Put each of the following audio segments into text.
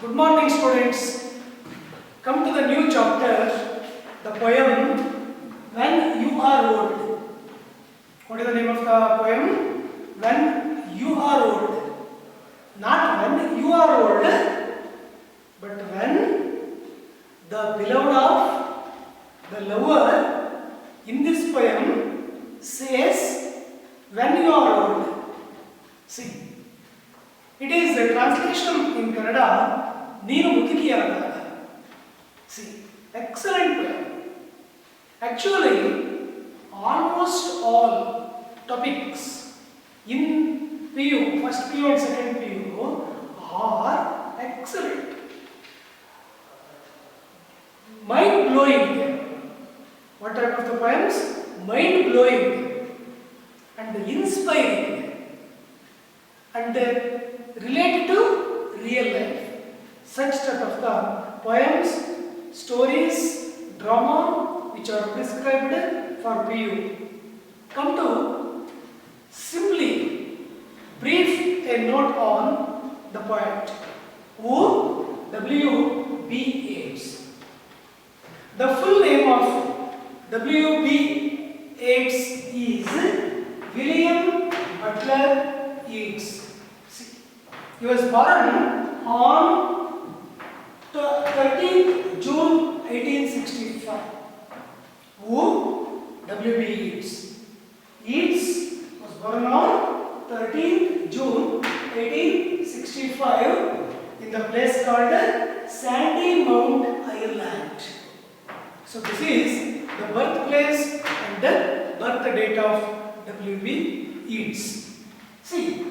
Good morning, students. Come to the new chapter, the poem When You Are Old. What is the name of the poem? When You Are Old. Not when you are old, but when the beloved of the lover in this poem says, when you are old. See, it is a translation in Kannada. Neenu Mutikiyaradaga. See, excellent poem. Actually, almost all topics in PU, first PU and second PU, are excellent. Mind blowing. What type of the poems? Mind blowing and inspiring and related to real life. Such type of the poems, stories, drama which are prescribed for PU. Come to simply brief a note on the poet who W.B. Yeats. The full name of W.B. Yeats is William Butler Yeats. See, he was born on 13th June 1865. Who? W.B. Yeats. Yeats was born on 13th June 1865 in the place called Sandymount, Ireland. So this is the birthplace and the birth date of W.B. Yeats. See, he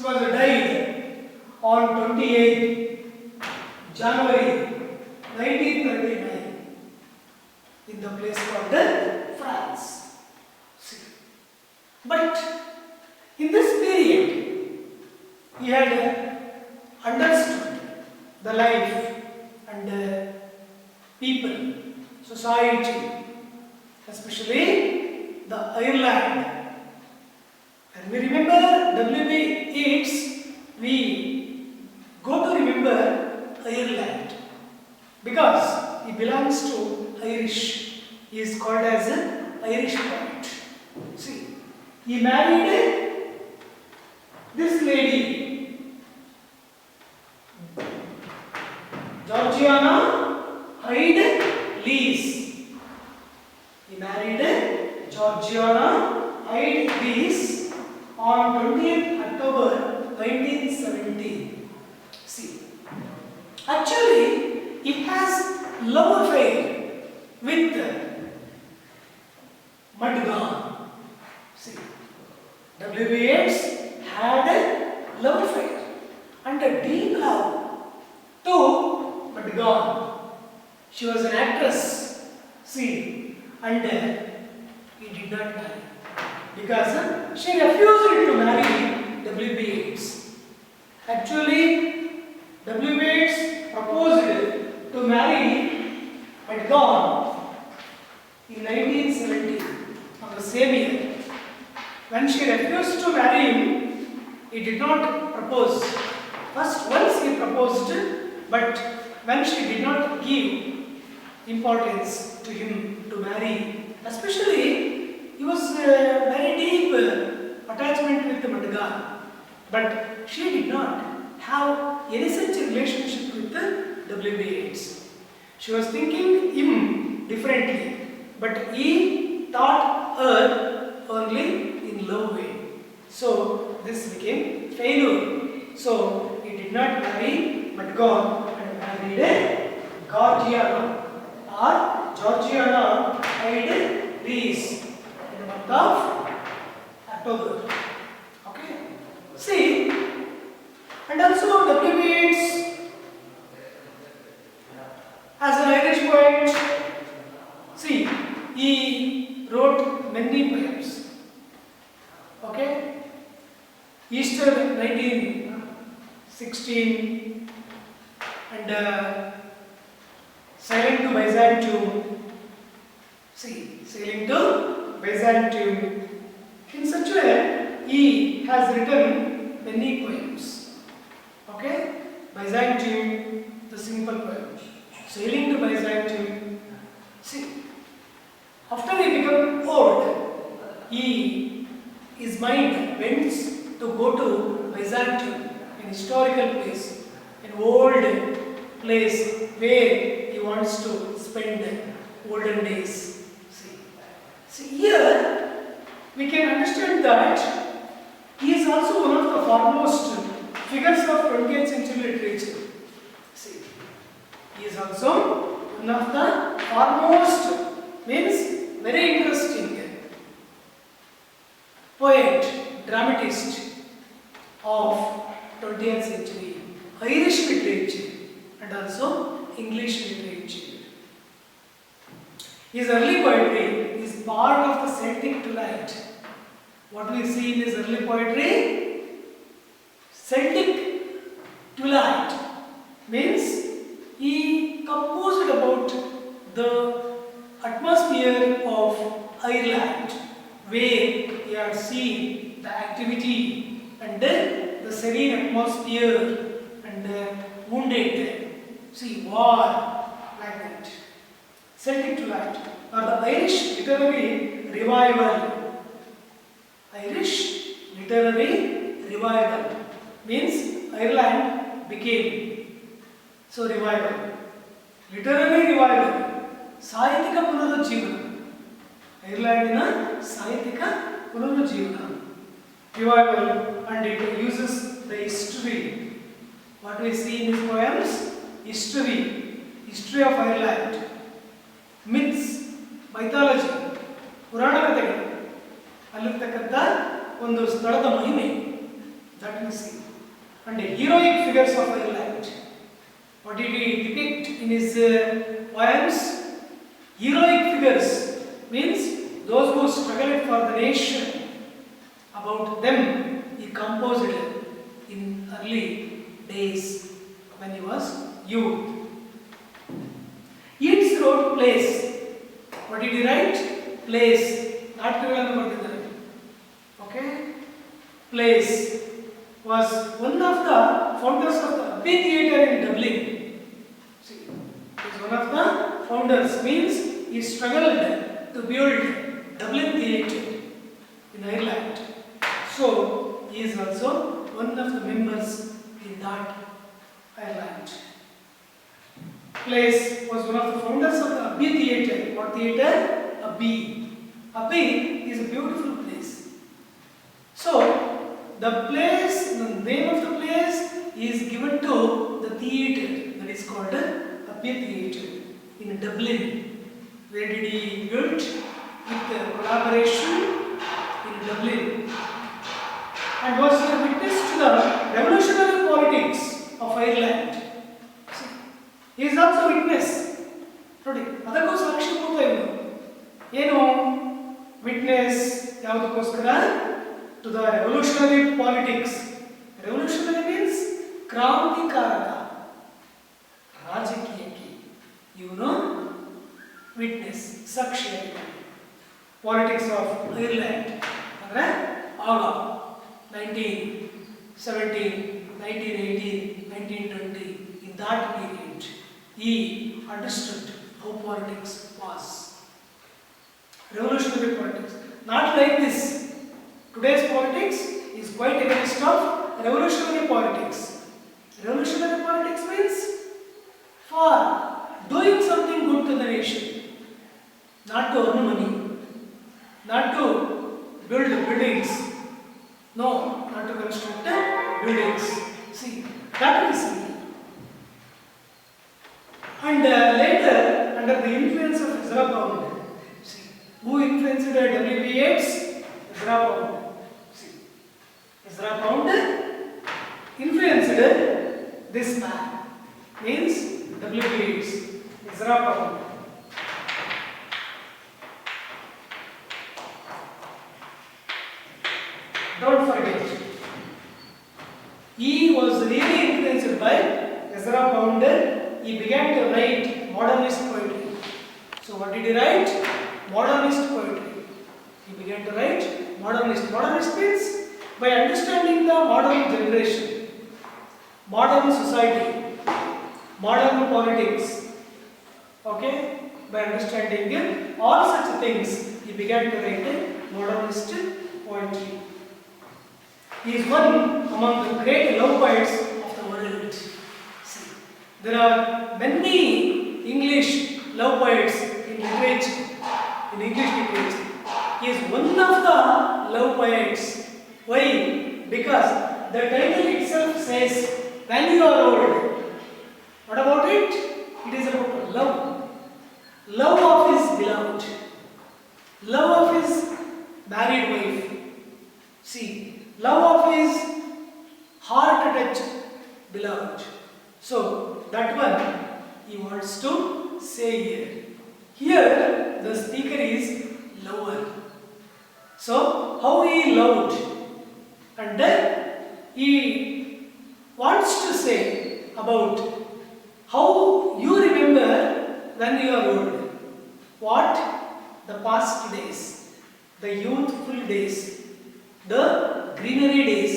was died on 28th January 1939 in the place called France. See. But in this period, he had understood the life and people, society, especially the Ireland. And we remember W.B. Yeats, we go to remember Ireland because he belongs to Irish. He is called as an Irish poet. See, he married this lady, Georgiana Hyde Lees. He married Georgiana Hyde Lees on 20th October 1917. See, actually, it has love affair with Mudgone. See, W.B. Yeats had a love affair and a deep love to Mudgone. She was an actress. See, and he did not marry because she refused to marry W.B. Yeats. Actually, W.B. Yeats proposed to marry Mudgone in 1970 on the same year. When she refused to marry him, he did not propose. First, once he proposed, but when she did not give importance to him to marry, especially he was very deep attachment with Mudgone, but she did not have any such relationship with W.B. Yeats. She was thinking him differently, but he thought her only in love way. So this became failure. So he did not marry Mudgone and married Georgiana or Georgiana Hyde Lees in the month of October. Okay. See, and also W.B. Yeats as an Irish poet, see, he wrote many poems. Okay? Easter 1916 and Sailing to Byzantium. See, Sailing to Byzantium. In such a way, he has written many poems. Okay? Byzantium, the simple poem. Sailing to Byzantium. See, after he became old, his mind bends to go to Byzantium, an historical place, an old place where he wants to spend olden days. See, here we can understand that he is also one of the foremost figures of 20th century literature. See, he is also one of the foremost, means very interesting poet, dramatist of 20th century Irish literature and also English literature. His early poetry is part of the Celtic twilight. What we see in his early poetry? Celtic twilight means he composed about the atmosphere of Ireland, where he had seen the activity and the serene atmosphere and wounded. See, war like that. Celtic twilight or the Irish literary revival. Irish literary revival means Ireland became. So revival. Literary revival. ಸಾಹಿತ್ಯಿಕ ಪುನರುಜ್ಜೀವನ. ಐರ್ಲೆಂಡಿನ ಸಾಹಿತ್ಯಿಕ ಪುನರುಜ್ಜೀವನ. Revival, and it uses the history. What we see in his poems? History of Ireland. Myths, mythology, ಪುರಾಣ ಕಥೆಗಳು, ಅಲ್ಲಿರ್ತಕ್ಕಂಥ ಒಂದು ಸ್ಥಳದ ಮಹಿಮೆ, that we see. And heroic figures of Ireland. What did he depict in his poems? Heroic figures means those who struggled for the nation. About them he composed in early days when he was youth. Yeats wrote plays. What did he write? Plays. ನಾಟಕಗಳನ್ನು ಬರೆದಿದ್ದಾರೆ. Okay? Plays. Was one of the founders of the Abbey Theatre in Dublin. See, he is one of the founders, means he struggled to build Dublin Theatre in Ireland. So, he is also one of the members in that Ireland. Place was one of the founders of the Abbey Theatre. What theatre? Abbey. Abbey is a beautiful place. So, the place, the name of the place is given to the theatre that is called Abbey Theatre in Dublin. Where did he build? With collaboration in Dublin. And was a witness to the revolutionary politics of Ireland. He is also witness. ನೋಡಿ, ಅದಕ್ಕೂ ಸಾಕ್ಷಿಭೂತ ಇವನು. ಏನು witness ಯಾವುದಕ್ಕೋಸ್ಕರ? To the revolutionary politics. Revolutionary means ಕ್ರಾಂತಿಕಾರಕ ರಾಜಕೀಯಕ್ಕೆ ಇವನು witness, ಸಾಕ್ಷಿಯಾಗಿದ್ದಾನೆ. ಪಾಲಿಟಿಕ್ಸ್ ಆಫ್ ಐರ್ಲೆಂಡ್ ಅಂದರೆ ಆಗ 1917, 1918, 1920, in that period, he understood how politics was. Revolutionary politics. Not like this. Today's politics is quite against of revolutionary politics. Revolutionary politics means for doing something good to the nation, not to earn money, not to build buildings. No, not to construct buildings. See, that we see. And later, under the influence of Ezra Pound, see, who influenced W.B. Yeats? Ezra Pound. See, Ezra Pound influenced this man, means W.B. Yeats, Ezra Pound. Don't forget, he was really influenced by Ezra Pound. He began to write modernist poetry. So what did he write? Modernist poetry. He began to write modernist. Modernist means by understanding the modern generation. modern society, modern politics. Okay, by understanding all such things, he began to write a modernist poetry. He is one among the great love poets of the world. See, there are many English love poets in literature, in English literature. He is one of the love poets. Why? Because the title itself says, when you are old. What about it? It is about love. Love of his beloved. Love of his married wife. See, love of his heart-touched beloved. So, that one he wants to say here. Here, the speaker is lover. So, how he loved, and then he wants to say about how you remember when you are old. What? The past days, the youthful days, the greenery days.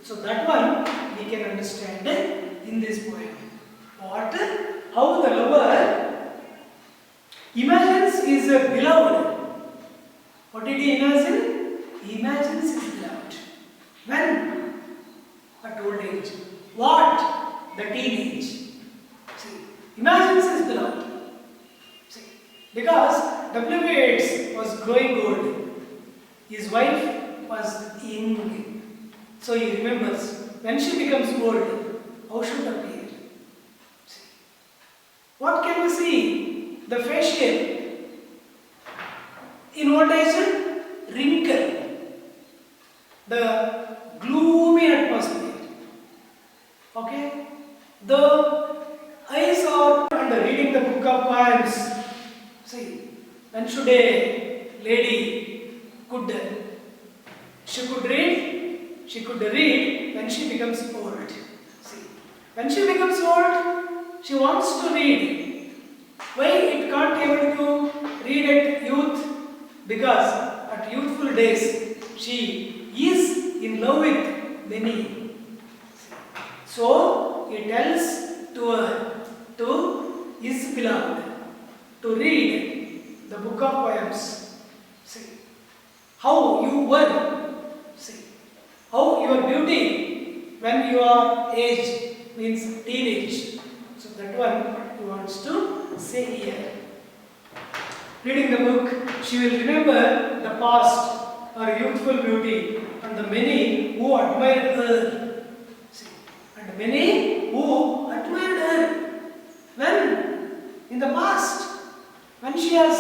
So that one we can understand in this poem. What? How the lover imagines his beloved. What did he imagine? He imagines his beloved. When? At old age. What? The teenage. See, imagines his beloved. See, because W.B. Yeats was growing old. His wife was young. So he remembers when she becomes old, how should appear. See, what can we see? The facial. In old age, wrinkle. The gloomy atmosphere. Okay? The eyes are under reading the book of poems. See, when should a lady she could read when she becomes old. See, when she becomes old, she wants to read. Why it can't able to read at youth? Because at youthful days she is in love with many. So he tells to his beloved to read the book of poems. See, how you were. See, how your beauty when you are age means teenage. So that one he wants to say here. Reading the book, she will remember the past, her youthful beauty, and the many who admired her. See, and many who admired her. When? In the past, when she has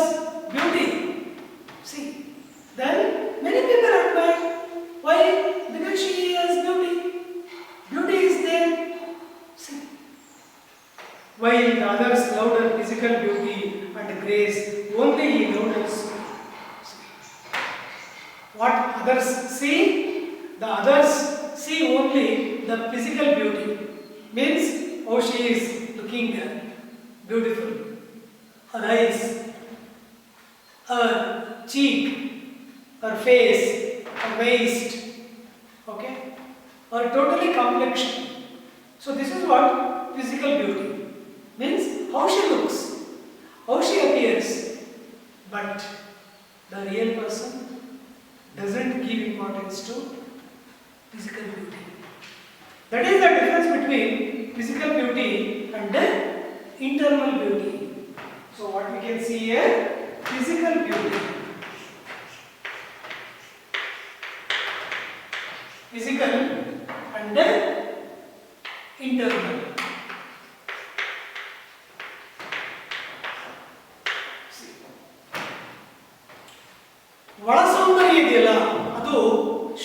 beauty. See, then many people admire. Why? Because she has beauty. Beauty is there. See. While the others loved her physical beauty and grace, only he loved her soul. What others see? The others see only the physical beauty. Means how she is looking beautiful. Her eyes, her cheek, her face, her waist, okay, her totally complexion. So this is what physical beauty means. How she looks, how she appears, but the real person doesn't give importance to physical beauty. That is the difference between physical beauty and internal beauty. So what we can see here, physical beauty. Physical and internal. ಒಳ ಸೌಂದರ್ಯ ಇದೆಯಲ್ಲ ಅದು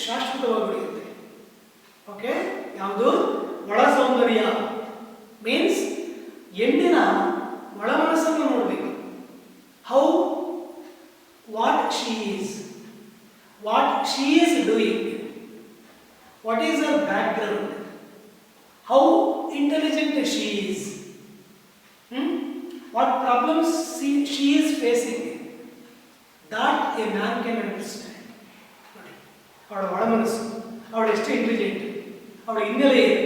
ಶಾಶ್ವತವಾಗಿ ಉಳಿಯುತ್ತೆ. Okay, ಯಾವುದು ಒಳ ಸೌಂದರ್ಯ means ಹೆಣ್ಣಿನ ಒಳ ಮನಸ್ಸನ್ನು ನೋಡಬೇಕು. How what she is doing, what is her background, how intelligent she is, what problems she is facing, that a man can understand. ಅವಳ ಒಳ ಮನಸ್ಸು, ಅವಳು ಎಷ್ಟು ಇಂಟೆಲಿಜೆಂಟ್, ಅವಳ ಹಿನ್ನೆಲೆ ಇದೆ,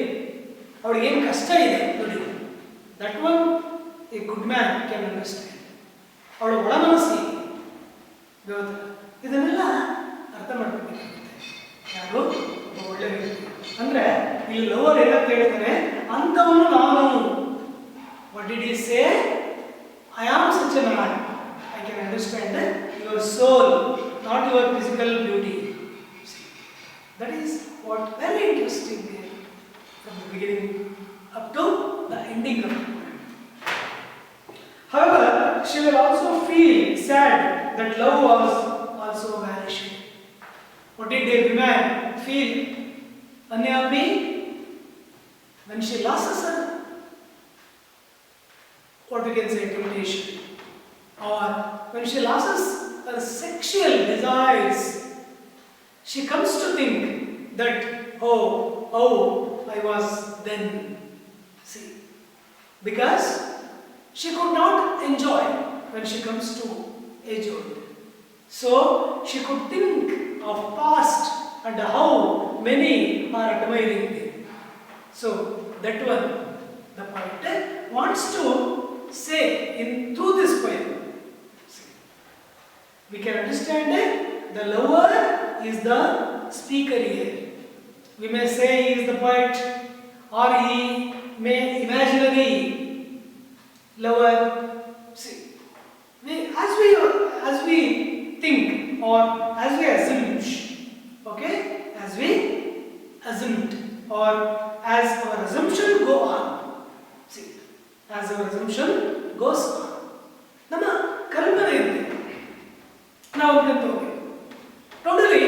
ಅವಳಿಗೆ ಏನು ಕಷ್ಟ ಇದೆ ನೋಡಿ, that one A good man can understand. ಅವಳ ಒಳ ಮನಸ್ಸಿ ಇದನ್ನೆಲ್ಲ ಅರ್ಥ ಮಾಡ್ಕೊಬೇಕಾಗುತ್ತೆ. ಯಾರು ಒಬ್ಬ ಒಳ್ಳೆ ವ್ಯಕ್ತಿ ಅಂದರೆ ಇಲ್ಲಿ ಲವರ್ ಏನಂತ ಹೇಳ್ತಾರೆ, ಅಂಥವನು ನಾನು. What did you say? I am such a man. I can understand your soul, not your physical beauty. See, that is what very interesting from the beginning up to the ending of the poem. However, she will also feel sad that love was also vanishing. What did the woman feel? Unhappy when she loses her, what we can say, temptation. Or when she loses her sexual desires, she comes to think that, oh, I was then. See, because she could not enjoy when she comes to agehood. So she could think of past and how many are admiring them. So that one, the poet wants to say through this poem. We can understand the lover is the speaker here. We may say he is the poet, or he may imaginary lover. See, as we think or as we assume, okay, as we assumed or as our assumption go on. See, as our assumption goes on, ನಮ್ಮ ಕಲ್ಪನೆ ಇದೆ. ನಾವು totally,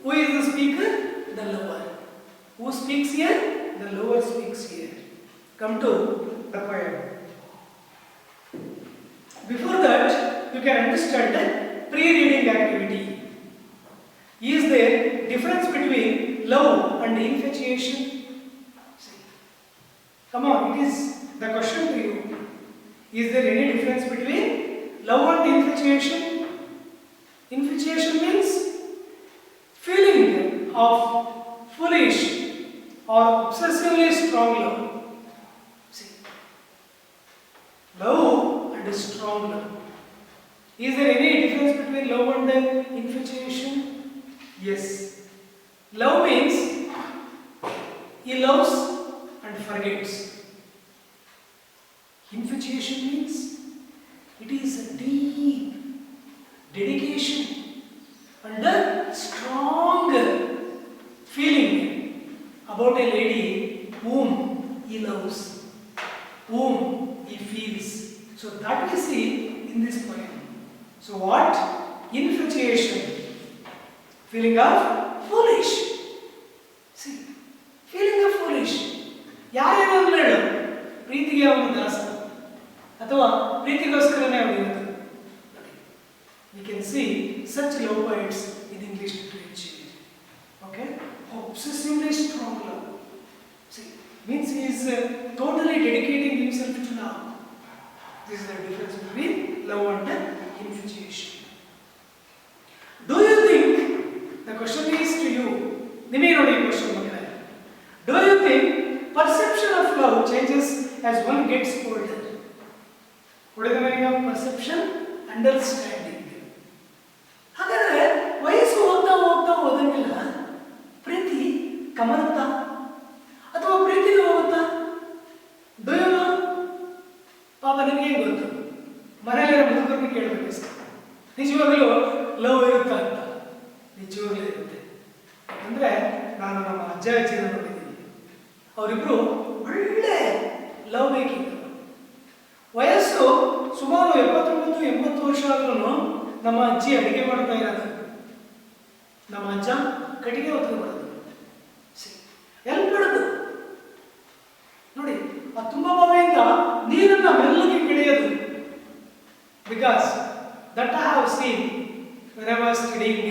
who is the speaker? The lover. Who speaks here? The lover speaks here. Come to the poem. Before that, you can understand the pre-reading activity. Is there difference between love and infatuation? See. Come on, it is the question to you. Is there any difference between love and infatuation? Infatuation means feeling of foolish or obsessively strong love. See, love and strong love. Is there any difference between love and infatuation? Yes. Love means he loves and forgets. Infatuation means it is a deep dedication and a strong feeling about a lady whom he loves, whom he feels. So that we see in this poem. So what? Infatuation, feeling of foolish. See, feeling of foolish. ಯಾರೇನೋ ಹೇಳು, ಪ್ರೀತಿಗೆ ಅವನು ದಾಸ ಅಥವಾ ಪ್ರೀತಿಗೋಸ್ಕರನೇ ಅವನಿರೋದು. We can see such love poets in English literature. Okay? Obsessively strong love. See, means he is totally dedicating himself to love. This is the difference between love and infatuation. Do you think, the question is to you, Nime nodi question magare. Do you think perception of love changes as one gets older? What is the meaning of perception? Understanding. ಹಾಗಾದ್ರೆ ವಯಸ್ಸು ಹೋಗ್ತಾ ಹೋದಂಗೆಲ್ಲ ಪ್ರೀತಿ ಕಮರುತ್ತಾ ಅಥವಾ ಪ್ರೀತಿಗೆ ಹೋಗುತ್ತಾ? ಡೋಯೋ ಪಾಪ ನಿಮ್ಗೆ ಗೊತ್ತು, ಮನೆಯಲ್ಲಿರೋ ಮುದುಕರಿಗೆ ಕೇಳಬೇಕು, ನಿಜವಾಗ್ಲೂ ಲವ್ ಇರುತ್ತಾ ಅಂತ. ನಿಜವಾಗ್ಲೂ ಇರುತ್ತೆ. ಯಾಕಂದ್ರೆ ನಾನು ನಮ್ಮ ಅಜ್ಜ ಅಜ್ಜಿನ ನೋಡಿದ್ದೀನಿ, ಅವರಿಬ್ರು ಒಳ್ಳೆ ಲವ್ ಮೇಕಿಂಗ್. ವಯಸ್ಸು ಸುಮಾರು 79-80 ವರ್ಷ ಆದ್ರೂ ನಮ್ಮ ಅಜ್ಜಿ ಅಡಿಗೆ ಮಾಡ್ತಾ ಇರೋದು, ನಮ್ಮ ಅಜ್ಜ ಕಟ್ಟಿಗೆ ಹೊತ್ತು ಮಾಡೋದು, ಎಲ್ಲಿ ಬಿಡೋದು ನೋಡಿ. ಆ ತುಂಬ ಬಾವಿಯಿಂದ ನೀರನ್ನ ಮೆಲ್ಲಗೆ ಕಿಡಿಯೋದು. Because that I have seen when I was studying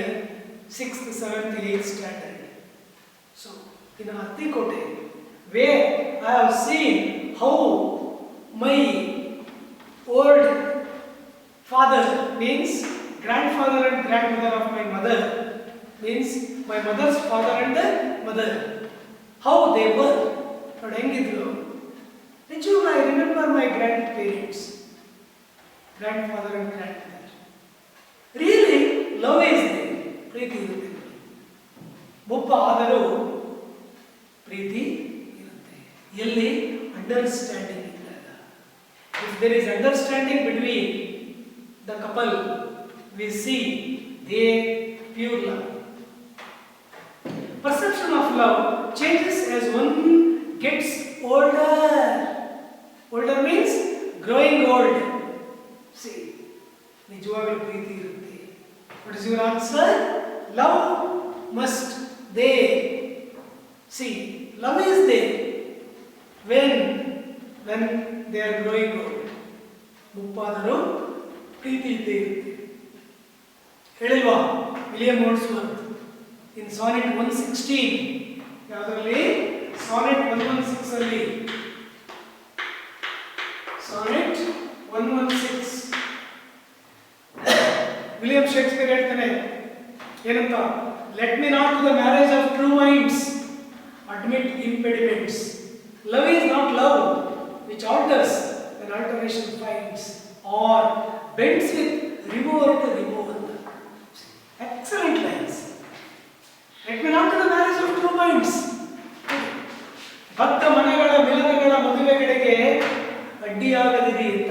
6th, 7th, 8th standard. So in Attikote, where I have seen how my old father, means grandfather and grandmother of my mother, means my mother's father and mother, how they were. ನೋಡಿ ಹೆಂಗಿದ್ರು. ನಿಜವಾಗ್ಲೂ I remember my grandparents, grandfather and grandmother. Really love is there, ಪ್ರೀತಿ ಇರುತ್ತೆ. ಒಬ್ಬ ಆದರೂ ಪ್ರೀತಿ ಇರುತ್ತೆ. ಎಲ್ಲಿ? ಅಂಡರ್ಸ್ಟ್ಯಾಂಡಿಂಗ್ ಇದ್ದಾಗ. If there is understanding between the couple, we see the pure love. Perception of love changes as one gets older. Older means growing old. See, ನಿಜವಾಗ್ಲೂ ಪ್ರೀತಿ ಇರುತ್ತೆ. What is your answer? Love must there. See, love is there. When they are growing old. ಮುಪ್ಪಾದರೂ ಪ್ರೀತಿ ಇದ್ದೇ ಇರುತ್ತೆ. ಹೇಳಿಲ್ವಾ William Wordsworth in sonnet 116, ಯಾವುದರಲ್ಲಿ? sonnet 116 ಅಲ್ಲಿ, sonnet 116 William Shakespeare ಹೇಳ್ತಾನೆ ಏನಂತ? let me not to the marriage of true minds admit impediments. Love is not love which alters when alteration finds, or bends with remover to remover. Excellent lines. Let me not to the marriage of true minds. ಬದ್ಧ ಮನೆಗಳ ಮಿಲನಗಳ ಮದುವೆಗಳಿಗೆ ಅಡ್ಡಿಯಾಗದಿರಿ ಅಂತ.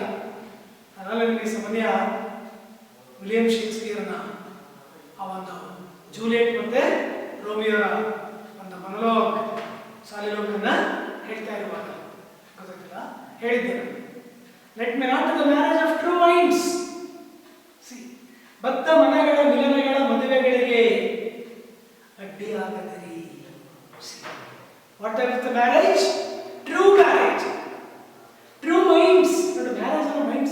ಅದರಲ್ಲಿ ನಿಮಗೆ ಸಮಯ William ಶೇಕ್ಸ್ಪಿಯರ್ನ ಆ ಒಂದು Juliet ಮತ್ತೆ ರೋಮಿಯೋರ ಒಂದು ಮೊನೋಲಾಗ್ ಸಾಲಿಲೋಗನ್ನ ಹೇಳ್ತಾ ಇರುವಾಗ ಗೊತ್ತಾಗ್ತಿಲ್ಲ, ಹೇಳಿದ್ದೇನೆ. Let me not to the marriage of true minds. See, ಬದ್ಧ ಮನೆಗಳ ಮಿಲನಗಳ ಮದುವೆಗಳಿಗೆ ಅಡ್ಡಿಯಾಗದಿರಿ. What type of the marriage? True marriage. True minds. Not marriage of minds.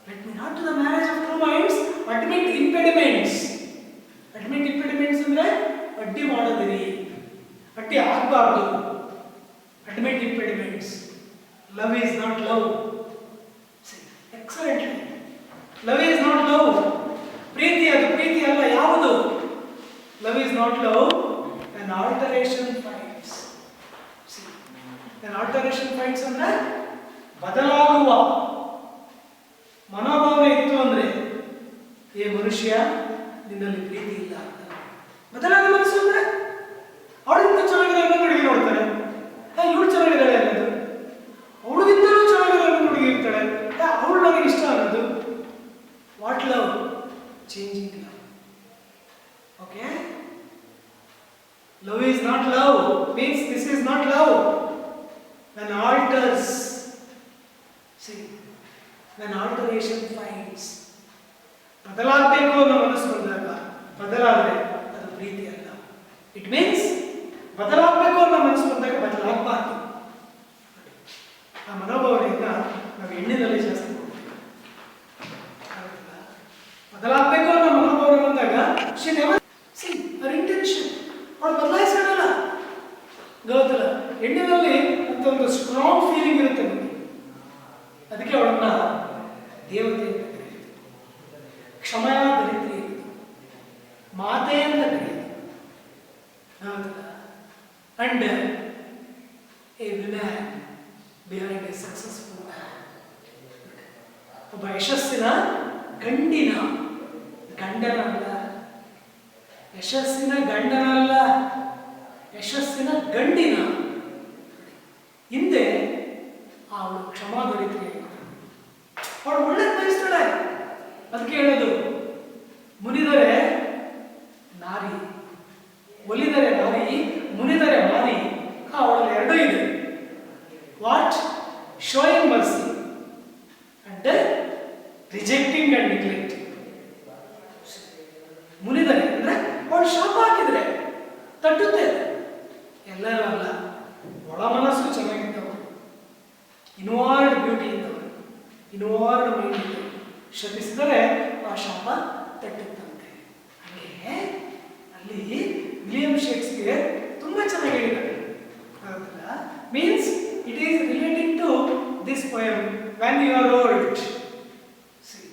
Let me not to the marriage of true minds. Admit impediments. Admit impediments ಅಂದ್ರೆ ಅಡ್ಡಿ ಮಾಡದಿರಿ, ಅಡ್ಡಿ ಆಗಬಾರದು. Admit impediments. Love is not love. See, excellently. Love is not love. ಪ್ರೀತಿ ಅದು ಪ್ರೀತಿ ಅಲ್ಲ. ಯಾವುದು? Love is not love. An alteration finds. See, an alteration finds ಅಂದ್ರೆ ಬದಲಾಗುವ ಮನೋಭಾವನೆ ಇತ್ತು ಅಂದ್ರೆ, ಏ ಮನುಷ್ಯ ನಿನ್ನಲ್ಲಿ ಪ್ರೀತಿ ಇಲ್ಲ ಅಂತ. ಬದಲಾದ ಮನಸ್ಸು ಅಂದ್ರೆ ಅವಳಿಂದ ಚೆನ್ನಾಗಿರೋ ಹುಡುಗಿ ನೋಡ್ತಾಳೆ, ಇವಳು ಚೆನ್ನಾಗಿದ್ದಾಳೆ ಅನ್ನೋದು. ಅವಳಿಗಿಂತಲೂ ಚೆನ್ನಾಗಿರೋ ಹುಡುಗಿ ಇರ್ತಾಳೆ, ಅವಳು ನನಗೆ ಇಷ್ಟ ಅನ್ನೋದು. What love? Changing love. Okay? Love is not love, means this is not love. When alters, see, when alteration finds, ಬದಲಾಗಬೇಕು ಅನ್ನೋ ಮನಸ್ಸು ಬಂದಾಗ ಬದಲಾದರೆ ಅದು ಪ್ರೀತಿ ಅಲ್ಲ. ಇಟ್ ಮೀನ್ಸ್ ಬದಲಾಗಬೇಕು ಅನ್ನೋ ಮನಸ್ಸು ಬಂದಾಗ ಬದಲಾಗಬಾರ್ದು. ಆ ಮನೋಭಾವನೆಯಿಂದ ನಾವು ಹೆಣ್ಣಿನಲ್ಲಿ ಜಾಸ್ತಿ ಬದಲಾಗಬೇಕು ಅನ್ನೋ ಮನೋಭಾವನೆ ಬಂದಾಗ she never see her intention. ಅವಳು ಬದಲಾಯಿಸೋಣ ಗೊತ್ತಿಲ್ಲ. ಹೆಣ್ಣಿನಲ್ಲಿ ಅಂತ ಒಂದು ಸ್ಟ್ರಾಂಗ್ ಫೀಲಿಂಗ್ ಇರುತ್ತೆ ನಮಗೆ. ಅದಕ್ಕೆ ಅವಳನ್ನ ದೇವತೆ ಅಂತ ಕರೆಯೋದು, ಕ್ಷಮಯ ಧರಿತ್ರಿ, ಮಾತೆ ಅಂತ ಕರೆಯೋದು. And a woman behind a successful man. ಒಬ್ಬ ಯಶಸ್ಸಿನ ಗಂಡಿನ ಗಂಡನಲ್ಲ, ಯಶಸ್ಸಿನ ಗಂಡನಲ್ಲ, ಯಶಸ್ಸಿನ ಗಂಡಿನ ಹಿಂದೆ ಅವಳು ಕ್ಷಮಾಧರಿತ್ರಿ. ಅವಳು ಒಳ್ಳೆ ಬಯಸ್ತಾಳೆ. ಅದಕ್ಕೆ ಹೇಳೋದು ಮುನಿದರೆ ನಾರಿ, ಒಲಿದರೆ ನಾರಿ, ಮುನಿದರೆ ಮಾರಿ. ಅವಳಲ್ಲಿ ಎರಡೂ ಇದೆ. What? Showing mercy and rejecting and neglecting. ಮುನಿದರೆ ಅಂದ್ರೆ ಅವಳು ಶಾಪ ಹಾಕಿದ್ರೆ ತಟ್ಟುತ್ತೆ. ಎಲ್ಲರೂ ಅಲ್ಲ, ಒಳ ಮನಸ್ಸು ಚೆನ್ನಾಗಿದ್ದವರು, ಇನ್ವಾರ್ಡ್ ಬ್ಯೂಟಿ ಇದ್ದವರು, ಇನ್ವಾರ್ಡ್ ಮೈಂಡ್ ಇದ್ದವರು ಶಪಿಸಿದರೆ ಆ ಶಾಪ ತಟ್ಟುತ್ತಂತೆ. ಹಾಗೆ ಅಲ್ಲಿ ವಿಲಿಯಂ ಶೇಕ್ಸ್ಪಿಯರ್ ತುಂಬಾ ಚೆನ್ನಾಗಿ ಹೇಳಿದ್ದಾರೆ. Means it is relating to this poem when you are old. See,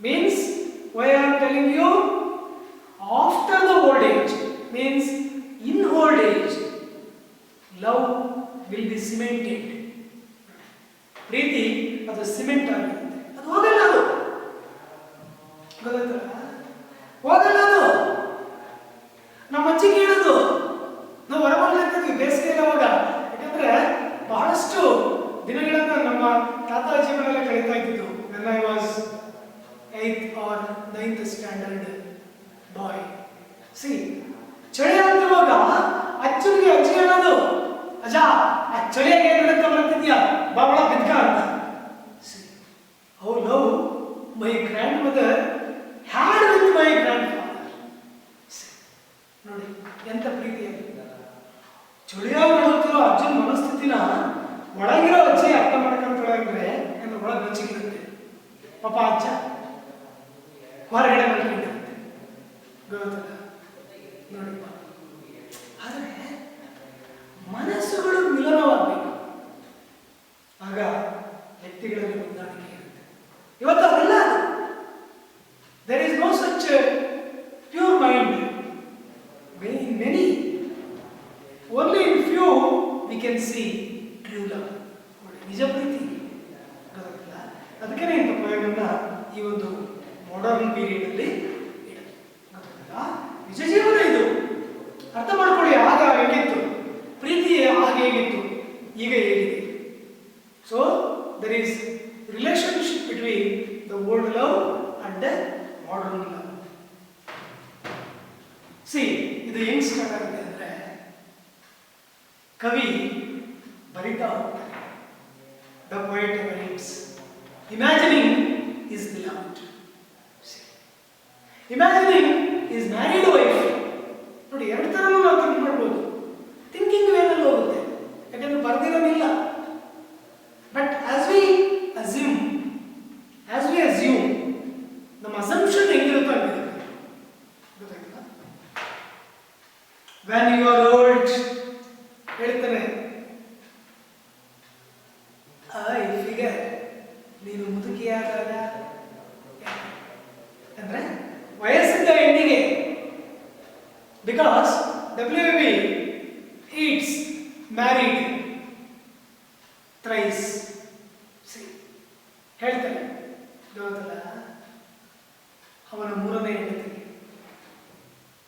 means why I am telling you, after the old age, means in old age, love ಪ್ರೀತಿ ಅದು ಸಿಮೆಂಟ್ ಆಗಿರುತ್ತೆ, ಅದು ಹೋಗಲ್ಲ, ಅದು ಗೊತ್ತಾಯ್ತಲ್ಲ, ಹೋಗಲ್ಲ ಅದು. ನಮ್ಮ ಅಜ್ಜಿಗೆ ಹೇಳೋದು, ನಾವು ಹೊರಬರ್ಲಿರ್ತೀವಿ ಬೇಸಿಗೆ ಅವಾಗ, ಯಾಕಂದ್ರೆ ಬಹಳಷ್ಟು ದಿನಗಳನ್ನ ನಮ್ಮ ತಾತ ಅಜ್ಜಿ ಮನೆಯಲ್ಲ ಕಳೀತಾ ಇದ್ದಿದ್ದು. when I was 8th or 9th standard boy. See, ಚಳಿ ಆಗ್ತಿರುವಾಗ ಅಜ್ಜನಿಗೆ ಅಜ್ಜಿ ಹೇಳೋದು, ಅಜ್ಜ ಆ ಚಳಿಯಾಗಿ ಏನು ನಡೀತಾ ಬರ್ತಿದ್ಯಾ, ಬಾಬಳ ಬಿದ್ಕ ಅಂತ. See, how love my grandmother had with my grandfather. See, ನೋಡಿ ಎಂತ ಪ್ರೀತಿಯಾಗಿ ಚಳಿಯಾಗಿ ನಡುತ್ತಿರೋ ಅಜ್ಜನ ಮನಸ್ಥಿತಿನ ಒಳಗಿರೋ ಅಜ್ಜಿ ಅರ್ಥ ಮಾಡ್ಕೊಂತಾಳೆ ಅಂದ್ರೆ ಅಂದ್ರೆ ಒಳಗೆ ಬೆಚ್ಚಿಗಿರುತ್ತೆ. ಪಾಪ ಅಜ್ಜ ಹೊರಗಡೆ ಮಲ್ಕೊಂಡಿರುತ್ತೆ, ಗೊತ್ತಲ್ಲ ನೋಡಿ. ಆದರೆ ಮನಸ್ಸುಗಳು ಮಿಲನವಾಗಬೇಕು, ಆಗ ವ್ಯಕ್ತಿಗಳಲ್ಲಿ ಹೊಂದಾಣಿಕೆ ಇರುತ್ತೆ. ಇವತ್ತು ಅವೆಲ್ಲ there is no such pure mind in many. Only in few we can see true love. ನಿಜ ಪ್ರೀತಿ ಗೊತ್ತಾಗಲ್ಲ. ಅದಕ್ಕೆ ಇಂಥ ಪ್ರಯೋಗನ ಈ ಒಂದು ಮಾಡರ್ನ್ ಪೀರಿಯಡ್ ಅಲ್ಲಿ ಗೊತ್ತಾಗಲ್ಲ. ನಿಜ ಜೀವನ ಇದು ಅರ್ಥ ಮಾಡ್ಕೊಳ್ಳಿ. ಆಗ ಹೇಗಿತ್ತು ಪ್ರೀತಿ, ಆಗ ಹೇಗಿತ್ತು, ಈಗ ಹೇಗಿದೆ. So there is relationship between the old love and the modern love. See, ಇದು ಹೆಂಗ್ ಸ್ಟಾರ್ಟ್ ಆಗುತ್ತೆ ಅಂದ್ರೆ, ಕವಿ ಬರಿತಾ ಹೋಗ್ತಾರೆ. The poet writes, imagining his beloved. See, imagining his married wife. ನೋಡಿ, ಎರಡು ತರನೂ ನಾವು ಥಿಂಕ್ ಮಾಡ್ಬೋದು. ಥಿಂಕಿಂಗ್ ವೇನಲ್ಲಿ ಹೋಗುತ್ತೆ, ಯಾಕಂದ್ರೆ ಬರ್ದಿರೋದಿಲ್ಲ. ಬಟ್ ಆಸ್ ವಿ ಅಸ್ಯೂಮ್ ನಮ್ಮ ಅಸಂಪ್ಷನ್ ಹೆಂಗಿರುತ್ತೋ ಹಂಗಿರುತ್ತೆ, ಗೊತ್ತಾಯ್ತಾ? when you are old ಹೇಳ್ತಾನೆ, ಐ ಫಿಗರ್ ನೀನು ಮುದುಕಿಯಾದಾಗ, ಅಂದ್ರೆ ವಯಸ್ಸಿದ್ದ ಹೆಣ್ಣಿಗೆ. Because WB eats married thrice. ಹೇಳ್ತಾನೆ ಗೊತ್ತಲ್ಲ, ಅವನ ಮೂರನೇ ಹೆಂಡತಿಗೆ